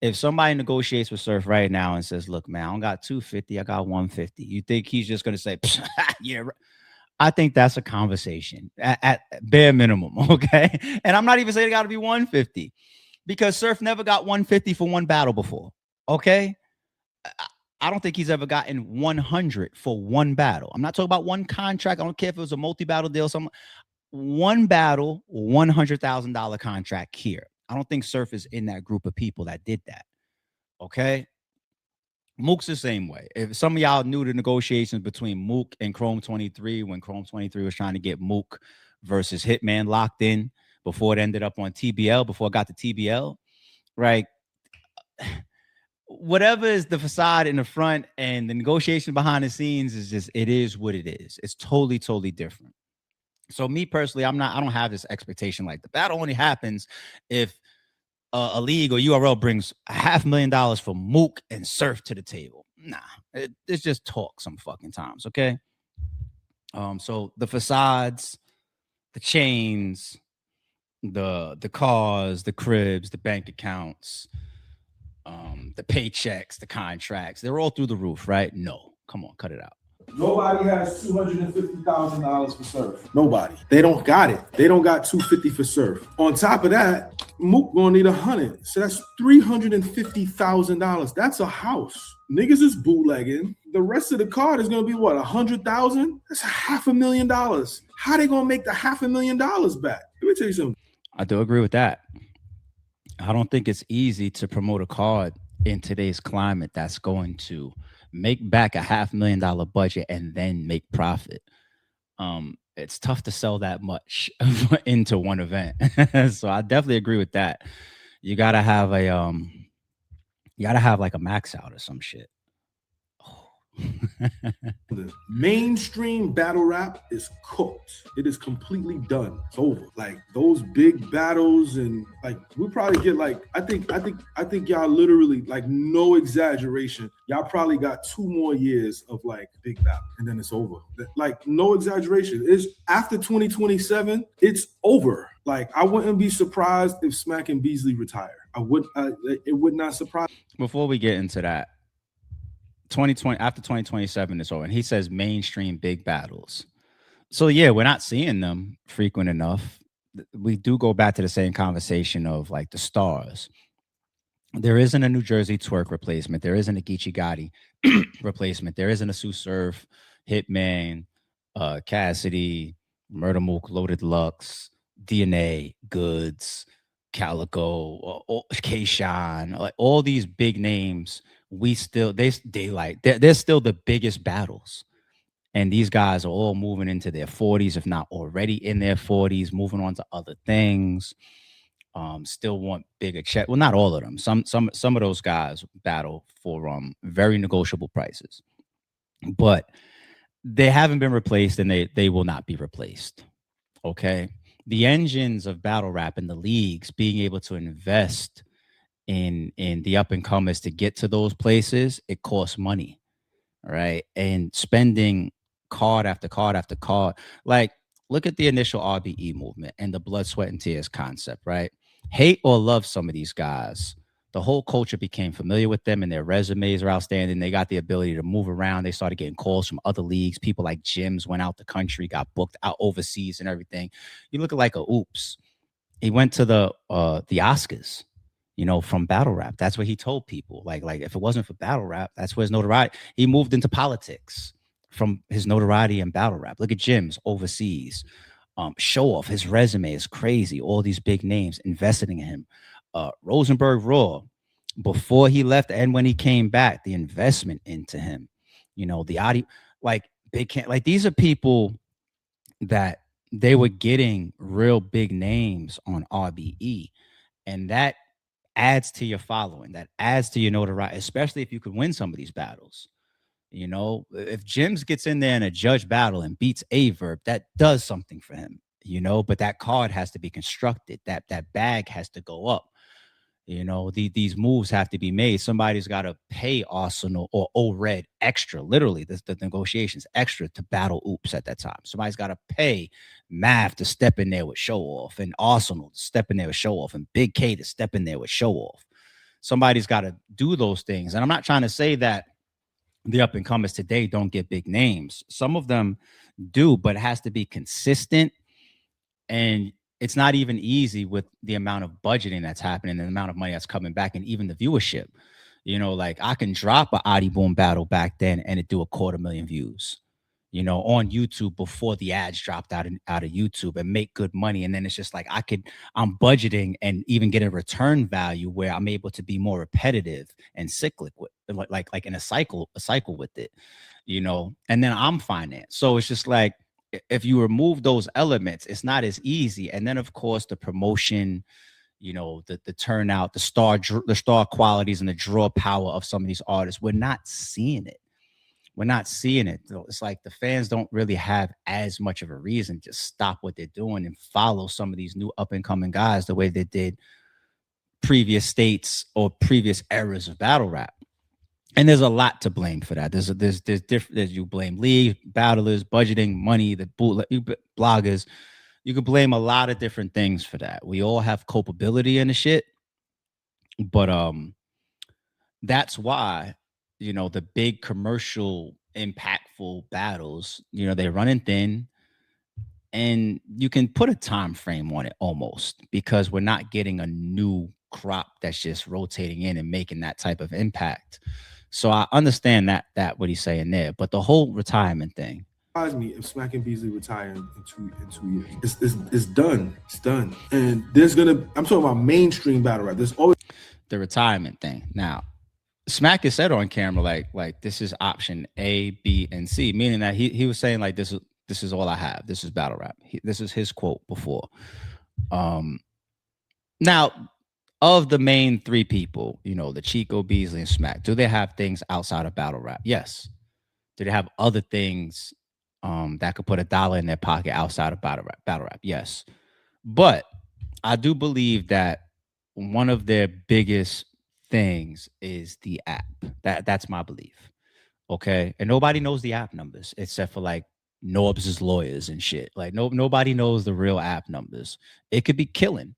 S1: If somebody negotiates with Surf right now and says, look, man, I don't got 250, I got 150. You think he's just going to say, yeah, I think that's a conversation at bare minimum, okay? And I'm not even saying it got to be 150 because Surf never got 150 for one battle before, okay? I don't think he's ever gotten 100 for one battle. I'm not talking about one contract. I don't care if it was a multi-battle deal. One battle, $100,000 contract here. I don't think Surf is in that group of people that did that. Okay. Mook's the same way. If some of y'all knew the negotiations between Mook and Chrome 23, when Chrome 23 was trying to get Mook versus Hitman locked in before it ended up on TBL, before it got to TBL, right? Whatever is the facade in the front and the negotiation behind the scenes is just, it is what it is. It's totally different. So me personally, I don't have this expectation like the battle only happens if a league or URL brings $500,000 for Mook and Surf to the table. Nah, it's just talk some fucking times, okay? So the facades, the chains, the cars, the cribs, the bank accounts, the paychecks, the contracts, they're all through the roof, right? No, come on, cut it out.
S7: Nobody has $250,000 for Surf. Nobody. They don't got it. They don't got $250 for Surf. On top of that, Mook gonna need $100. So that's $350,000. That's a house. Niggas is bootlegging. The rest of the card is gonna be what, $100,000? That's $500,000. How they gonna make the $500,000 back? Let me tell you something.
S1: I do agree with that. I don't think it's easy to promote a card in today's climate that's going to make back a $500,000 budget and then make profit. It's tough to sell that much into one event. So I definitely agree with that. You gotta have you gotta have like a max out or some shit. Oh.
S7: The mainstream battle rap is cooked. It is completely done. It's over. Like those big battles, and like we probably get like I think y'all literally, like, no exaggeration, y'all probably got 2 more years of like big battle, and then it's over. Like no exaggeration. It's after 2027. It's over. Like I wouldn't be surprised if Smack and Beasley retire. It would not surprise.
S1: Before we get into that, 2020 after 2027 is over, and he says mainstream big battles. So yeah, we're not seeing them frequent enough. We do go back to the same conversation of like the stars. There isn't a New Jersey Twerk replacement. There isn't a Geechee Gotti replacement. There isn't a Sue Surf, Hitman, Cassidy, Murder Mook, Loaded Lux, DNA, Goods, Calico, K-Shine, like all these big names. We still they're still the biggest battles, and these guys are all moving into their 40s, if not already in their 40s, moving on to other things. Still want bigger check. Well, not all of them. Some of those guys battle for very negotiable prices, but they haven't been replaced, and they will not be replaced. Okay, the engines of battle rap and the leagues being able to invest in the up and comers to get to those places, it costs money, right? And spending card after card after card. Like, look at the initial RBE movement and the blood, sweat, and tears concept, right? Hate or love some of these guys, the whole culture became familiar with them, and their resumes are outstanding. They got the ability to move around. They started getting calls from other leagues. People like Jims went out the country, got booked out overseas and everything. You look at like a Oops. He went to the Oscars, from battle rap. That's what he told people. Like if it wasn't for battle rap, that's where his notoriety. He moved into politics from his notoriety in battle rap. Look at Jim's overseas. Show off his resume is crazy. All these big names investing in him. Rosenberg Raw, before he left and when he came back, the investment into him. The audio, like like these are people that they were getting real big names on RBE, and that adds to your following, that adds to your notoriety, especially if you could win some of these battles. If Jims gets in there in a judge battle and beats Averb, that does something for him, but that card has to be constructed. That bag has to go up. These moves have to be made. Somebody's got to pay Arsenal or O-Red extra, literally the negotiations extra to battle Oops at that time. Somebody's got to pay Mav to step in there with Show Off, and Arsenal to step in there with Show Off, and Big K to step in there with Show Off. Somebody's got to do those things. And I'm not trying to say that the up and comers today don't get big names. Some of them do, but it has to be consistent. And it's not even easy with the amount of budgeting that's happening and the amount of money that's coming back, and even the viewership. Like I can drop a Adi Boom battle back then and it do 250,000 views, on YouTube before the ads dropped out of YouTube, and make good money. And then it's just like I'm budgeting and even get a return value where I'm able to be more repetitive and cyclic with like in a cycle with it, and then I'm financed. So it's just like, if you remove those elements, it's not as easy. And then of course the promotion, the turnout, the star qualities and the draw power of some of these artists, we're not seeing it. It's like the fans don't really have as much of a reason to stop what they're doing and follow some of these new up and coming guys the way they did previous states or previous eras of battle rap. And there's a lot to blame for that. There's different. You blame league, battlers, budgeting, money, the bloggers. You could blame a lot of different things for that. We all have culpability in the shit, but that's why the big commercial impactful battles, they're running thin, and you can put a time frame on it almost, because we're not getting a new crop that's just rotating in and making that type of impact. So I understand that what he's saying there, but the whole retirement thing.
S7: Me if Smack and Beasley retire in 2 years, it's done. It's done. And I'm talking about mainstream battle rap. There's always
S1: the retirement thing. Now, Smack is said on camera like this is option A, B, and C, meaning that he was saying like this is all I have. This is battle rap. This is his quote before. Um, Now, of the main three people, the Chico, Beasley, and Smack, do they have things outside of battle rap? Yes. Do they have other things that could put a dollar in their pocket outside of battle rap? Battle rap, yes. But I do believe that one of their biggest things is the app. That's my belief. Okay. And nobody knows the app numbers except for like Norbs' lawyers and shit. Like nobody knows the real app numbers. It could be killing,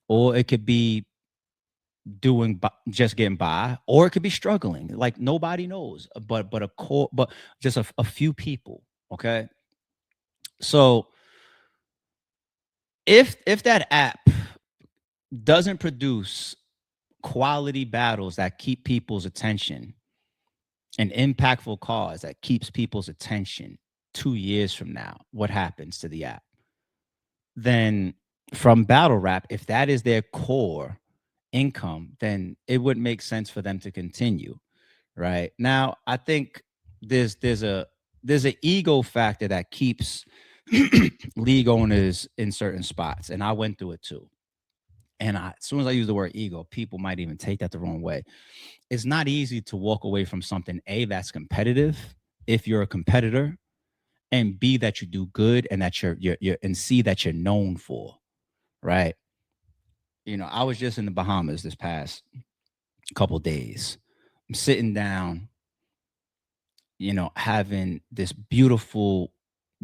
S1: or it could be just getting by, or it could be struggling. Like nobody knows, but just a few people. Okay. So if that app doesn't produce quality battles that keep people's attention, an impactful cause that keeps people's attention 2 years from now, what happens to the app? Then from battle rap, if that is their core income, then it would make sense for them to continue. Right now, I think there's an ego factor that keeps league owners in certain spots, and I went through it too. And as soon as I use the word ego, people might even take that the wrong way. It's not easy to walk away from something A, that's competitive if you're a competitor, and B, that you do good and that you're and C, that you're known for, right? I was just in the Bahamas this past couple days. I'm sitting down, having this beautiful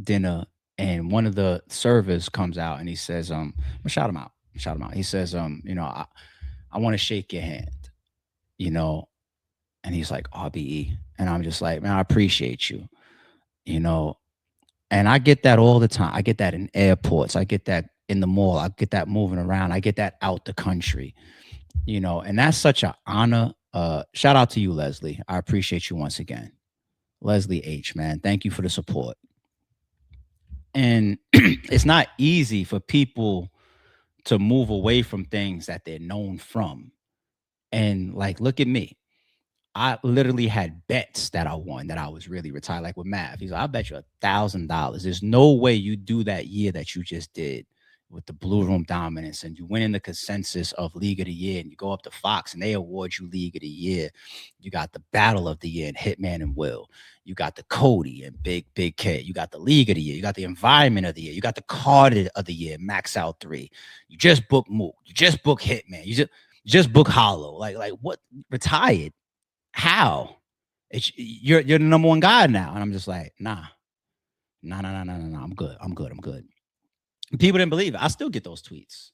S1: dinner, and one of the servers comes out and he says, I'm gonna shout him out. Shout him out. He says, I want to shake your hand, you know, and he's like, RBE. And I'm just like, man, I appreciate you, you know. And I get that all the time. I get that in airports. I get that in the mall. I get that moving around. I get that out the country, and that's such an honor. Shout out to you, Leslie. I appreciate you once again. Leslie H, man. Thank you for the support. And it's not easy for people to move away from things that they're known from. And like, look at me. I literally had bets that I won that I was really retired, like with Mav. He's like, I bet you $1,000. There's no way you do that year that you just did with the Blue Room Dominance, and you win in the consensus of League of the Year, and you go up to Fox and they award you League of the Year. You got the Battle of the Year and Hitman and Will. You got the Cody and Big K. You got the League of the Year. You got the Environment of the Year. You got the Card of the Year, Max Out 3. You just book Mook. You just book Hitman. You just book Hollow. Like what? Retired? How? You're the number one guy now. And I'm just like, nah. I'm good. I'm good. People didn't believe it. I still get those tweets.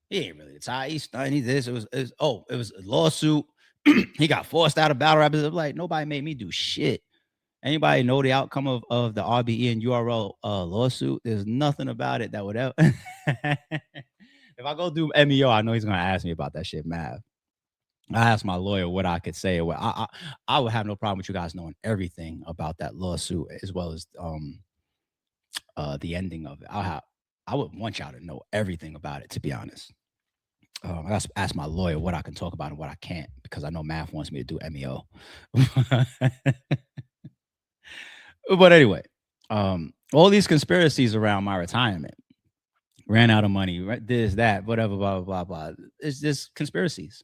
S1: He ain't really retired. He's done. He this. It was a lawsuit. He got forced out of battle rappers. I'm like, nobody made me do shit. Anybody know the outcome of the RBE and URL lawsuit? There's nothing about it that would ever. If I go do MEO, I know he's gonna ask me about that shit, Mav. I asked my lawyer what I could say. Well, I would have no problem with you guys knowing everything about that lawsuit, as well as the ending of it. I would want y'all to know everything about it, to be honest. I got to ask my lawyer what I can talk about and what I can't, because I know Math wants me to do MEO. But anyway, all these conspiracies around my retirement, ran out of money, right? This, that, whatever, blah, blah, blah, blah. It's just conspiracies.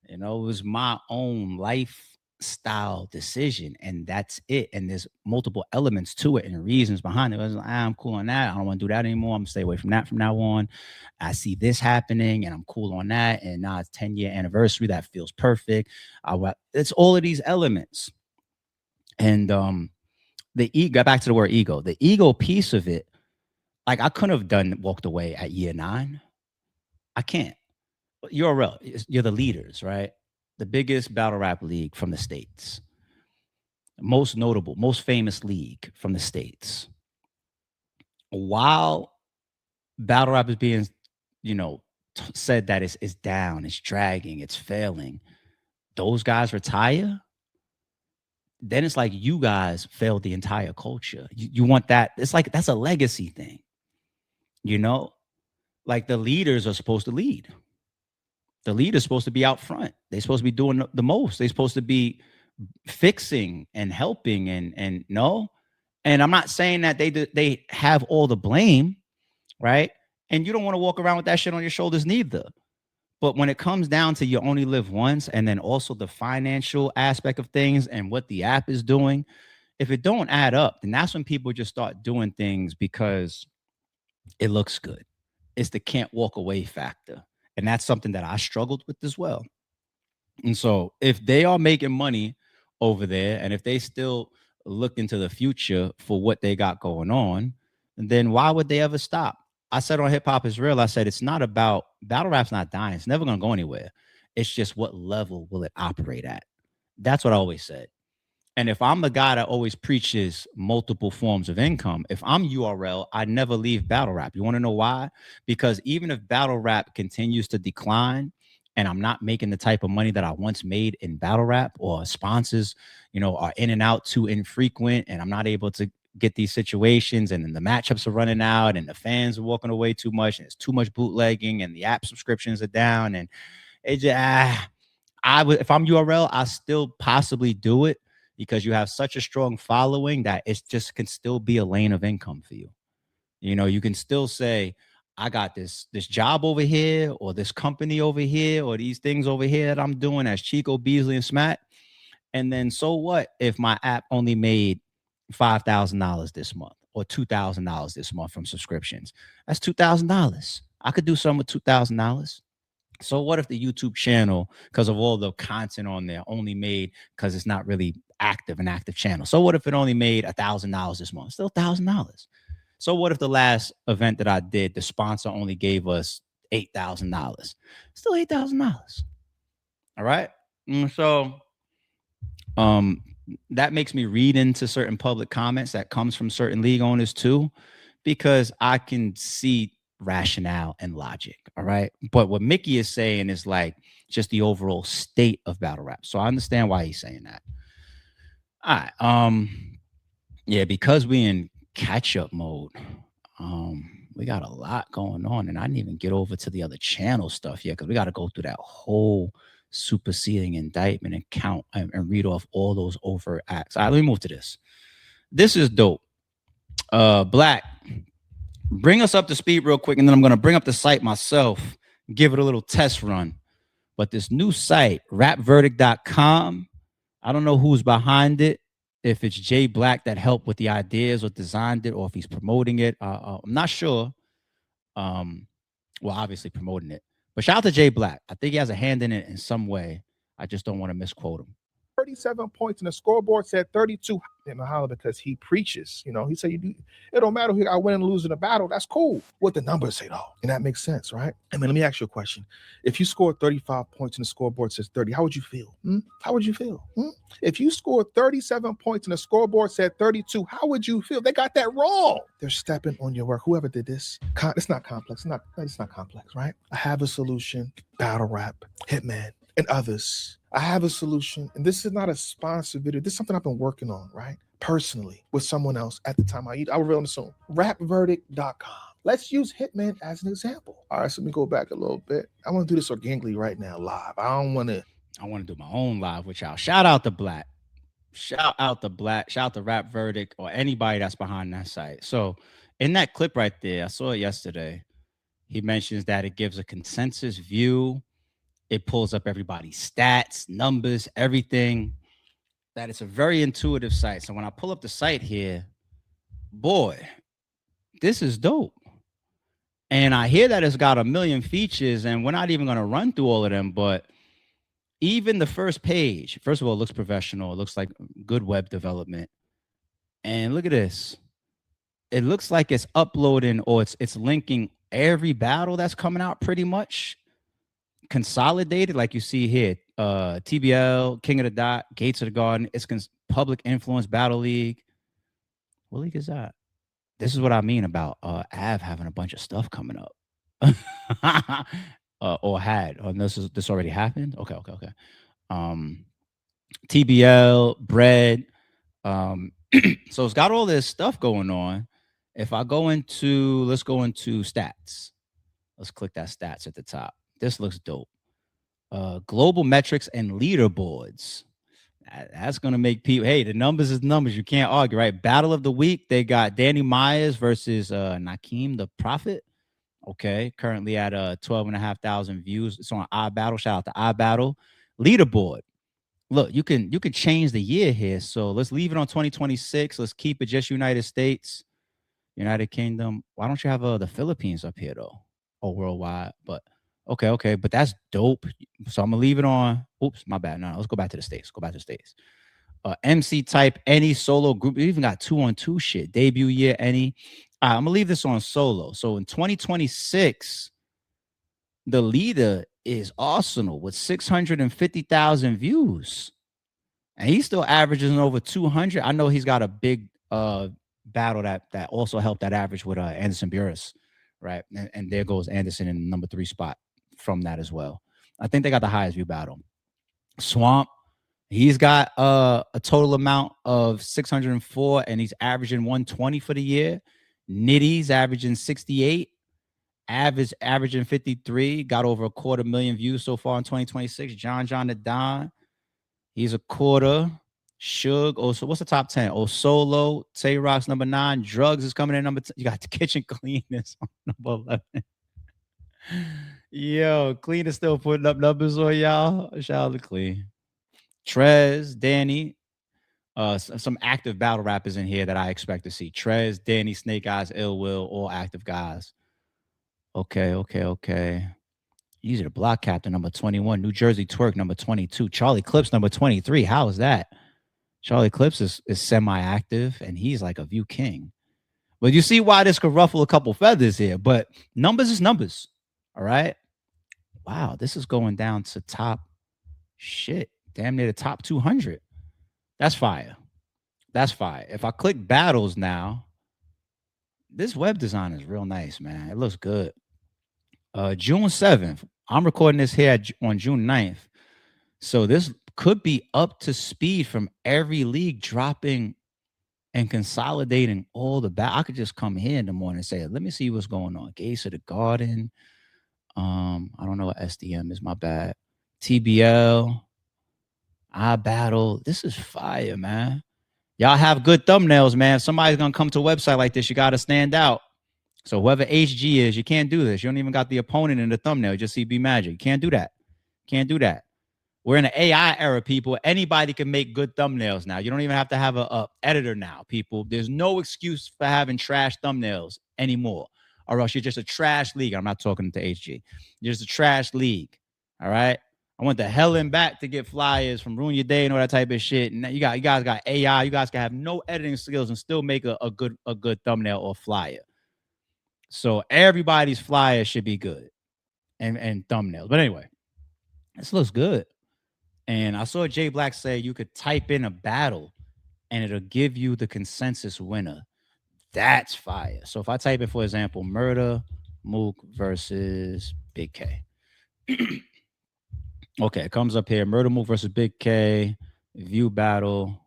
S1: It was my own lifestyle decision, and that's it. And there's multiple elements to it and reasons behind it. I was like, I'm cool on that. I don't want to do that anymore. I'm gonna stay away from that from now on. I see this happening, and I'm cool on that. And now it's 10-year anniversary. That feels perfect. It's all of these elements. And the ego. Back to the word ego. The ego piece of it, like I couldn't have walked away at year 9. I can't. URL, you're the leaders, right? The biggest battle rap league from the States. Most notable, most famous league from the States. While battle rap is being, said that it's down, it's dragging, it's failing, those guys retire, then it's like you guys failed the entire culture. You want that. It's like that's a legacy thing. Like the leaders are supposed to lead. The leader's supposed to be out front. They're supposed to be doing the most. They're supposed to be fixing and helping and no. And I'm not saying that they have all the blame, right? And you don't want to walk around with that shit on your shoulders neither. But when it comes down to you only live once, and then also the financial aspect of things and what the app is doing, if it don't add up, then that's when people just start doing things because it looks good. It's the can't walk away factor. And that's something that I struggled with as well. And so if they are making money over there, and if they still look into the future for what they got going on, then why would they ever stop? I said on Hip Hop Is Real, I said it's not about battle rap's not dying. It's never gonna go anywhere. It's just what level will it operate at? That's what I always said. And if I'm the guy that always preaches multiple forms of income, if I'm URL, I never leave battle rap. You want to know why? Because even if battle rap continues to decline and I'm not making the type of money that I once made in battle rap, or sponsors, are in and out too infrequent, and I'm not able to get these situations, and then the matchups are running out and the fans are walking away too much, and it's too much bootlegging and the app subscriptions are down, and it just, if I'm URL, I still possibly do it because you have such a strong following that it just can still be a lane of income for you. You can still say, I got this job over here, or this company over here, or these things over here that I'm doing as Chico, Beasley, and Smack. And then so what if my app only made $5,000 this month or $2,000 this month from subscriptions? That's $2,000. I could do something with $2,000. So what if the YouTube channel, because of all the content on there, only made, because it's not really an active channel. So what if it only made $1,000 this month? Still $1,000. So what if the last event that I did, the sponsor only gave us $8,000? Still $8,000. All right. So that makes me read into certain public comments that comes from certain league owners too, because I can see rationale and logic. All right. But what Mickey is saying is like just the overall state of battle rap. So I understand why he's saying that. All right. Yeah, because we in catch-up mode. We got a lot going on, and I didn't even get over to the other channel stuff yet, because we got to go through that whole superseding indictment and count and read off all those overt acts. All right, let me move to this. This is dope. Black, bring us up to speed real quick, and then I'm going to bring up the site myself, give it a little test run. But this new site, rapverdict.com, I don't know who's behind it, if it's Jay Black that helped with the ideas or designed it, or if he's promoting it. I'm not sure. Well, obviously promoting it. But shout out to Jay Black. I think he has a hand in it in some way. I just don't want to misquote him.
S6: 37 points, and the scoreboard said 32. Mahala, because he preaches, he said it don't matter who I win and lose in a battle. That's cool. What the numbers say though, and that makes sense, right? I mean, let me ask you a question. If you scored 35 points and the scoreboard says 30, how would you feel? How would you feel? If you scored 37 points and the scoreboard said 32, how would you feel? They got that wrong. They're stepping on your work. Whoever did this, it's not complex. It's not complex, right? I have a solution. Battle rap, Hitman, and others. I have a solution, and this is not a sponsored video. This is something I've been working on, right? Personally, with someone else at the time I will reveal them soon. Rapverdict.com. Let's use Hitman as an example. All right, so let me go back a little bit. I want to do this organically right now, live. I want to
S1: do my own live with y'all. Shout out to Black. Shout out to Rap Verdict, or anybody that's behind that site. So in that clip right there, I saw it yesterday. He mentions that it gives a consensus view. It pulls up everybody's stats, numbers, everything. That it's a very intuitive site. So when I pull up the site here, boy, this is dope. And I hear that it's got 1 million features, and we're not even going to run through all of them. But even the first page, first of all, it looks professional. It looks like good web development. And look at this. It looks like it's uploading, or it's linking every battle that's coming out pretty much. Consolidated, like you see here, TBL, King of the Dot, Gates of the Garden. It's Public Influence Battle League. What league is that? This is what I mean about Av having a bunch of stuff coming up. Or had. This already happened? Okay. TBL, Bread. So it's got all this stuff going on. If I go into, let's go into stats. Let's click that stats at the top. This looks dope. Global metrics and leaderboards. That's gonna make people. Hey, the numbers is numbers. You can't argue, right? Battle of the week. They got Danny Myers versus Nakeem the Prophet. Okay, currently at 12,500 views. It's on iBattle. Shout out to iBattle. Leaderboard. Look, you can change the year here. So let's leave it on 2026. Let's keep it just United States, United Kingdom. Why don't you have the Philippines up here though? Or worldwide? But okay, but that's dope. So I'm gonna leave it on. Oops, my bad. No, let's go back to the States. Go back to the States. MC type any solo group. You even got 2-on-2 shit. Debut year any. I'm gonna leave this on solo. So in 2026, the leader is Arsenal with 650,000 views, and he still averages over 200. I know he's got a big battle that also helped that average with Anderson Burris, right? And there goes Anderson in the number 3 spot from that as well. I think they got the highest view battle. Swamp, he's got a total amount of 604, and he's averaging 120 for the year. Nitty's averaging 68, averaging 53, got over 250,000 views so far in 2026. John the Don, he's a quarter. Suge, so what's the top 10? Solo, Tay Rock's number 9. Drugs is coming in number 10. You got the kitchen cleaners on number 11. Yo, Clean is still putting up numbers on y'all. Shout out to Clean. Trez, Danny, some active battle rappers in here that I expect to see. Trez, Danny, Snake Eyes, Ill Will, all active guys. Okay. Eazy the Block Captain, number 21. New Jersey Twerk, number 22. Charlie Clips, number 23. How is that? Charlie Clips is semi-active, and he's like a view king. But you see why this could ruffle a couple feathers here. But numbers is numbers. All right. Wow, this is going down to top shit. Damn near the top 200. That's fire. That's fire. If I click battles now, this web design is real nice, man. It looks good. June 7th. I'm recording this here on June 9th. So this could be up to speed from every league dropping and consolidating all the I could just come here in the morning and say, let me see what's going on. Gates of the Garden. I don't know what SDM is, my bad. TBL. iBattle. This is fire, man. Y'all have good thumbnails, man. If somebody's gonna come to a website like this, you gotta stand out. So whoever HG is, you can't do this. You don't even got the opponent in the thumbnail. You just see B Magic. You can't do that. Can't do that. We're in an AI era, people. Anybody can make good thumbnails now. You don't even have to have a editor now, people. There's no excuse for having trash thumbnails anymore, or else you're just a trash league. I'm not talking to HG. You're just a trash league. All right. I went to hell and back to get flyers from Ruin Your Day and all that type of shit. And you guys got AI. You guys can have no editing skills and still make a good thumbnail or flyer. So everybody's flyer should be good and thumbnails. But anyway, this looks good. And I saw Jay Black say you could type in a battle and it'll give you the consensus winner. That's fire. So if I type in, for example, Murder Mook versus Big K. Okay, it comes up here. Murder Mook versus Big K. View battle.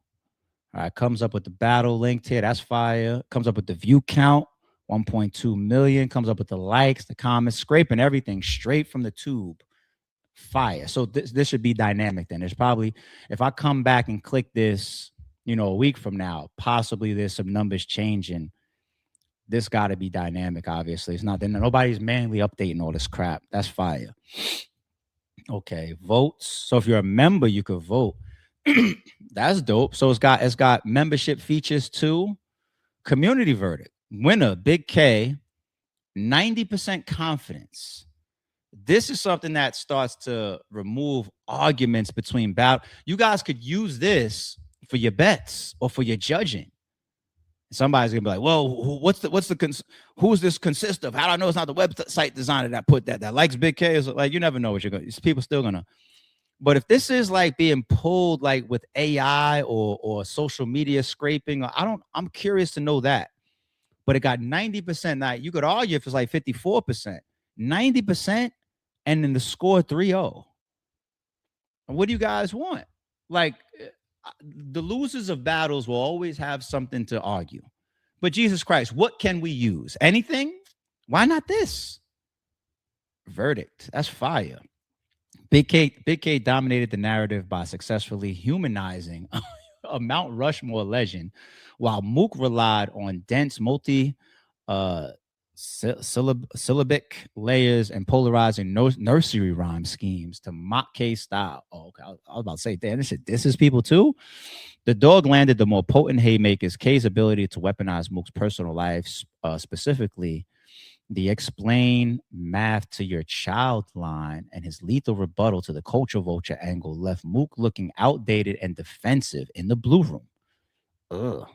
S1: All right, comes up with the battle linked here. That's fire. Comes up with the view count. 1.2 million. Comes up with the likes, the comments, scraping everything straight from the tube. Fire. So this should be dynamic then. There's probably, if I come back and click this, a week from now, possibly there's some numbers changing. This got to be dynamic, obviously. It's not, nobody's manually updating all this crap. That's fire. Okay, votes. So if you're a member, you could vote. That's dope. So it's got membership features too. Community verdict. Winner, Big K, 90% confidence. This is something that starts to remove arguments between battle. You guys could use this for your bets or for your judging. Somebody's gonna be like, "Well, who's this consist of? How do I know it's not the website designer that put that likes Big K?" Is like, you never know what you're gonna. People still gonna. But if this is like being pulled like with AI or social media scraping, I'm curious to know that. But it got 90%. Now you could argue if it's like 54%, 90%. And then the score 3-0. What do you guys want? Like, the losers of battles will always have something to argue. But Jesus Christ, what can we use? Anything? Why not this? Verdict. That's fire. Big K dominated the narrative by successfully humanizing a Mount Rushmore legend, while Mook relied on dense uh, syllabic layers and polarizing nursery rhyme schemes to mock K's style. Oh, okay. I was about to say, damn, this is people too. The dog landed the more potent haymakers. K's ability to weaponize Mook's personal life, specifically the explain math to your child line, and his lethal rebuttal to the culture vulture angle left Mook looking outdated and defensive in the blue room. Ugh.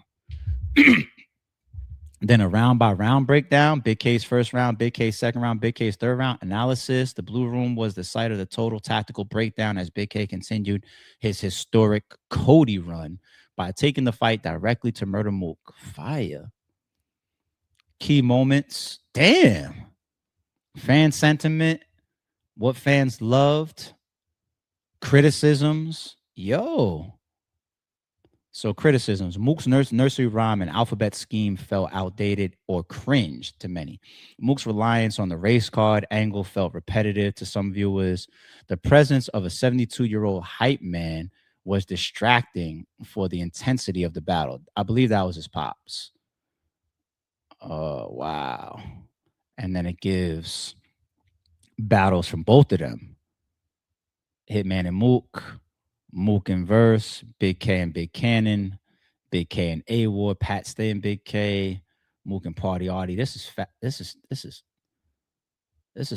S1: Then a round by round breakdown, Big K's first round, Big K's second round, Big K's third round analysis. The blue room was the site of the total tactical breakdown as Big K continued his historic Cody run by taking the fight directly to murder Mook. Fire. Key moments. Damn. Fan sentiment. What fans loved. Criticisms. Yo. So criticisms. Mook's nursery rhyme and alphabet scheme felt outdated or cringe to many. Mook's reliance on the race card angle felt repetitive to some viewers. The presence of a 72-year-old hype man was distracting for the intensity of the battle. I believe that was his pops. Wow. And then it gives battles from both of them. Hitman and Mook. Mook and Verse, Big K and Big Cannon, Big K and A-War, Pat Stay and Big K, Mook and Party Artie. This is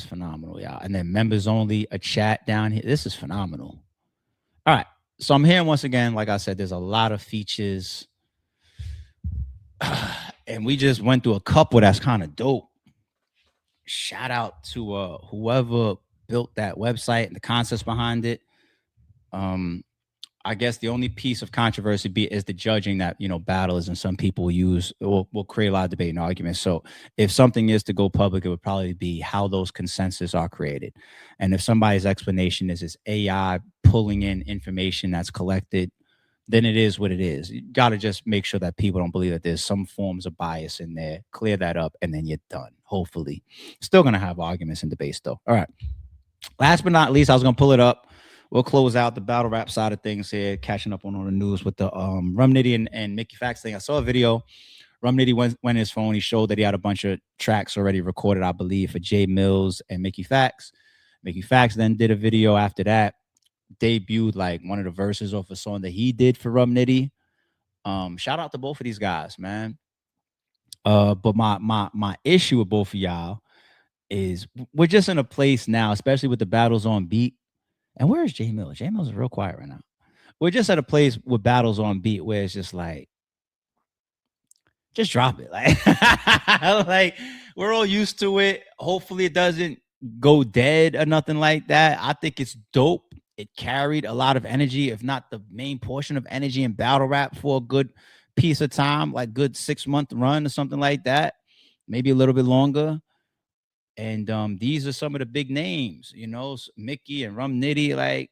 S1: phenomenal, y'all. And then members only, a chat down here. This is phenomenal. All right. So I'm here once again. Like I said, there's a lot of features. And we just went through a couple that's kind of dope. Shout out to whoever built that website and the concepts behind it. I guess the only piece of controversy is the judging that, battlers and some people will create a lot of debate and argument. So if something is to go public, it would probably be how those consensus are created. And if somebody's explanation is this AI pulling in information that's collected, then it is what it is. You got to just make sure that people don't believe that there's some forms of bias in there, clear that up, and then you're done. Hopefully. Still going to have arguments and debates though. All right. Last but not least, I was going to pull it up. We'll close out the battle rap side of things here, catching up on all the news with the Rum Nitty and Mickey Fax thing. I saw a video. Rum Nitty went in his phone. He showed that he had a bunch of tracks already recorded, I believe, for Jay Mills and Mickey Fax. Mickey Fax then did a video after that, debuted like one of the verses off a song that he did for Rum Nitty. Shout out to both of these guys, man. But my issue with both of y'all is we're just in a place now, especially with the battles on beat. And where is J Mills? J Mills is real quiet right now. We're just at a place with battles on beat where it's just like, just drop it. Like we're all used to it. Hopefully it doesn't go dead or nothing like that. I think it's dope. It carried a lot of energy, if not the main portion of energy in battle rap for a good piece of time, like good 6-month run or something like that. Maybe a little bit longer. And these are some of the big names, Mickey and Rum Nitty. Like,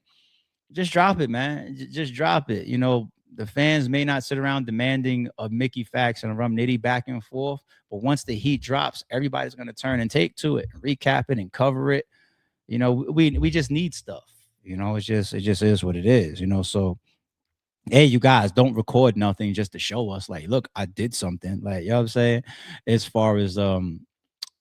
S1: just drop it, man. Just drop it. The fans may not sit around demanding a Mickey Fax and a Rum Nitty back and forth, but once the heat drops, everybody's going to turn and take to it, recap it and cover it. We just need stuff. It just is what it is. So, hey, you guys, don't record nothing just to show us, like, look, I did something. Like, you know what I'm saying? As far as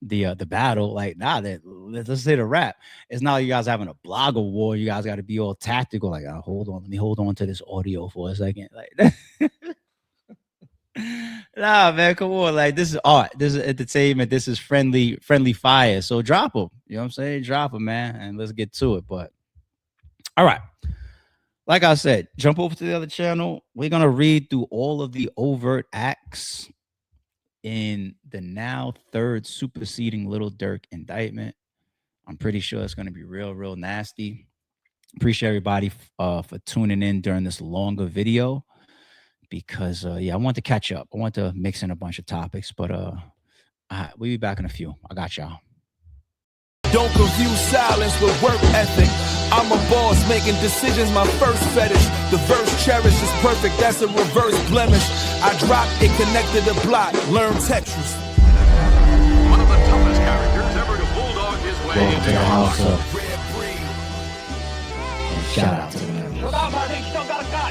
S1: the battle, like, let's say the rap. It's not like you guys having a blogger war. You guys got to be all tactical. Like, hold on, let me hold on to this audio for a second. Like, nah, man, come on. Like, this is art. This is entertainment. This is friendly fire. So drop them. You know what I'm saying? Drop them, man, and let's get to it. But all right. Like I said, jump over to the other channel. We're gonna read through all of the overt acts in the now third superseding Lil Durk indictment. I'm pretty sure it's going to be real nasty. Appreciate everybody for tuning in during this longer video because, I want to catch up. I want to mix in a bunch of topics, but we'll be back in a few. I got y'all.
S8: Don't confuse silence with work ethic. I'm a boss making decisions, my first fetish. The verse cherished is perfect, that's a reverse blemish. I drop it, connected to block, learn Tetris.
S9: One of the toughest characters ever to bulldog his way into the house. Shout out to them.